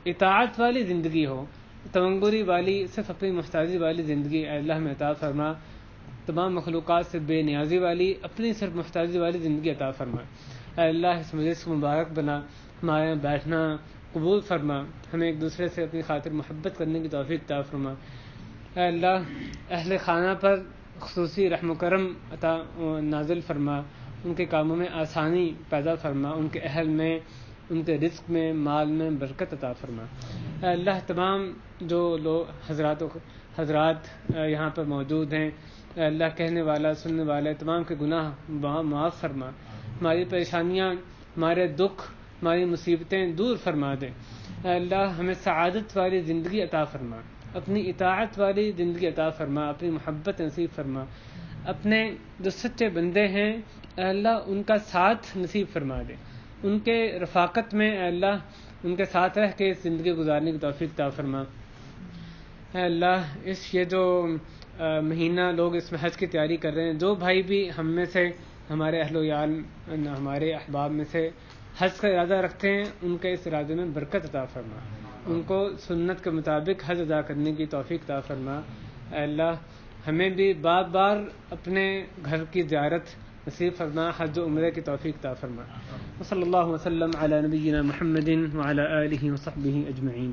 اطاعت والی زندگی ہو، تونگری والی، صرف اپنی محتاجی والی زندگی اے اللہ میں عطا فرما، تمام مخلوقات سے بے نیازی والی، اپنی صرف محتاجی والی زندگی عطا فرما۔ اے اللہ اس مجلس کو مبارک بنا، ہمارے بیٹھنا قبول فرما، ہمیں ایک دوسرے سے اپنی خاطر محبت کرنے کی توفیق عطا فرما۔ اے اللہ اہل خانہ پر خصوصی رحم و کرم عطا نازل فرما، ان کے کاموں میں آسانی پیدا فرما، ان کے اہل میں، ان کے رزق میں، مال میں برکت عطا فرما۔ اے اللہ تمام جو لوگ حضرات یہاں پر موجود ہیں، اے اللہ کہنے والا سننے والے تمام کے گناہ معاف فرما، ہماری پریشانیاں، ہمارے دکھ، ہماری مصیبتیں دور فرما دے۔ اے اللہ ہمیں سعادت والی زندگی عطا فرما، اپنی اطاعت والی زندگی عطا فرما، اپنی محبت نصیب فرما، اپنے جو سچے بندے ہیں اے اللہ ان کا ساتھ نصیب فرما دے، ان کے رفاقت میں اے اللہ ان کے ساتھ رہ کے زندگی گزارنے کی توفیق عطا فرما۔ اے اللہ یہ جو مہینہ لوگ اس میں حج کی تیاری کر رہے ہیں، جو بھائی بھی ہم میں سے، ہمارے اہل و عیال، ہمارے احباب میں سے حج کا ارادہ رکھتے ہیں، ان کے اس ارادے میں برکت عطا فرما، ان کو سنت کے مطابق حج ادا کرنے کی توفیق عطا فرما۔ اے اللہ ہمیں بھی بار بار اپنے گھر کی زیارت نصیب فرما، حج و عمرے کی توفیق عطا فرما۔ وصلی اللہ وسلم علی نبینا محمد وعلی آلہ وصحبہ اجمعین۔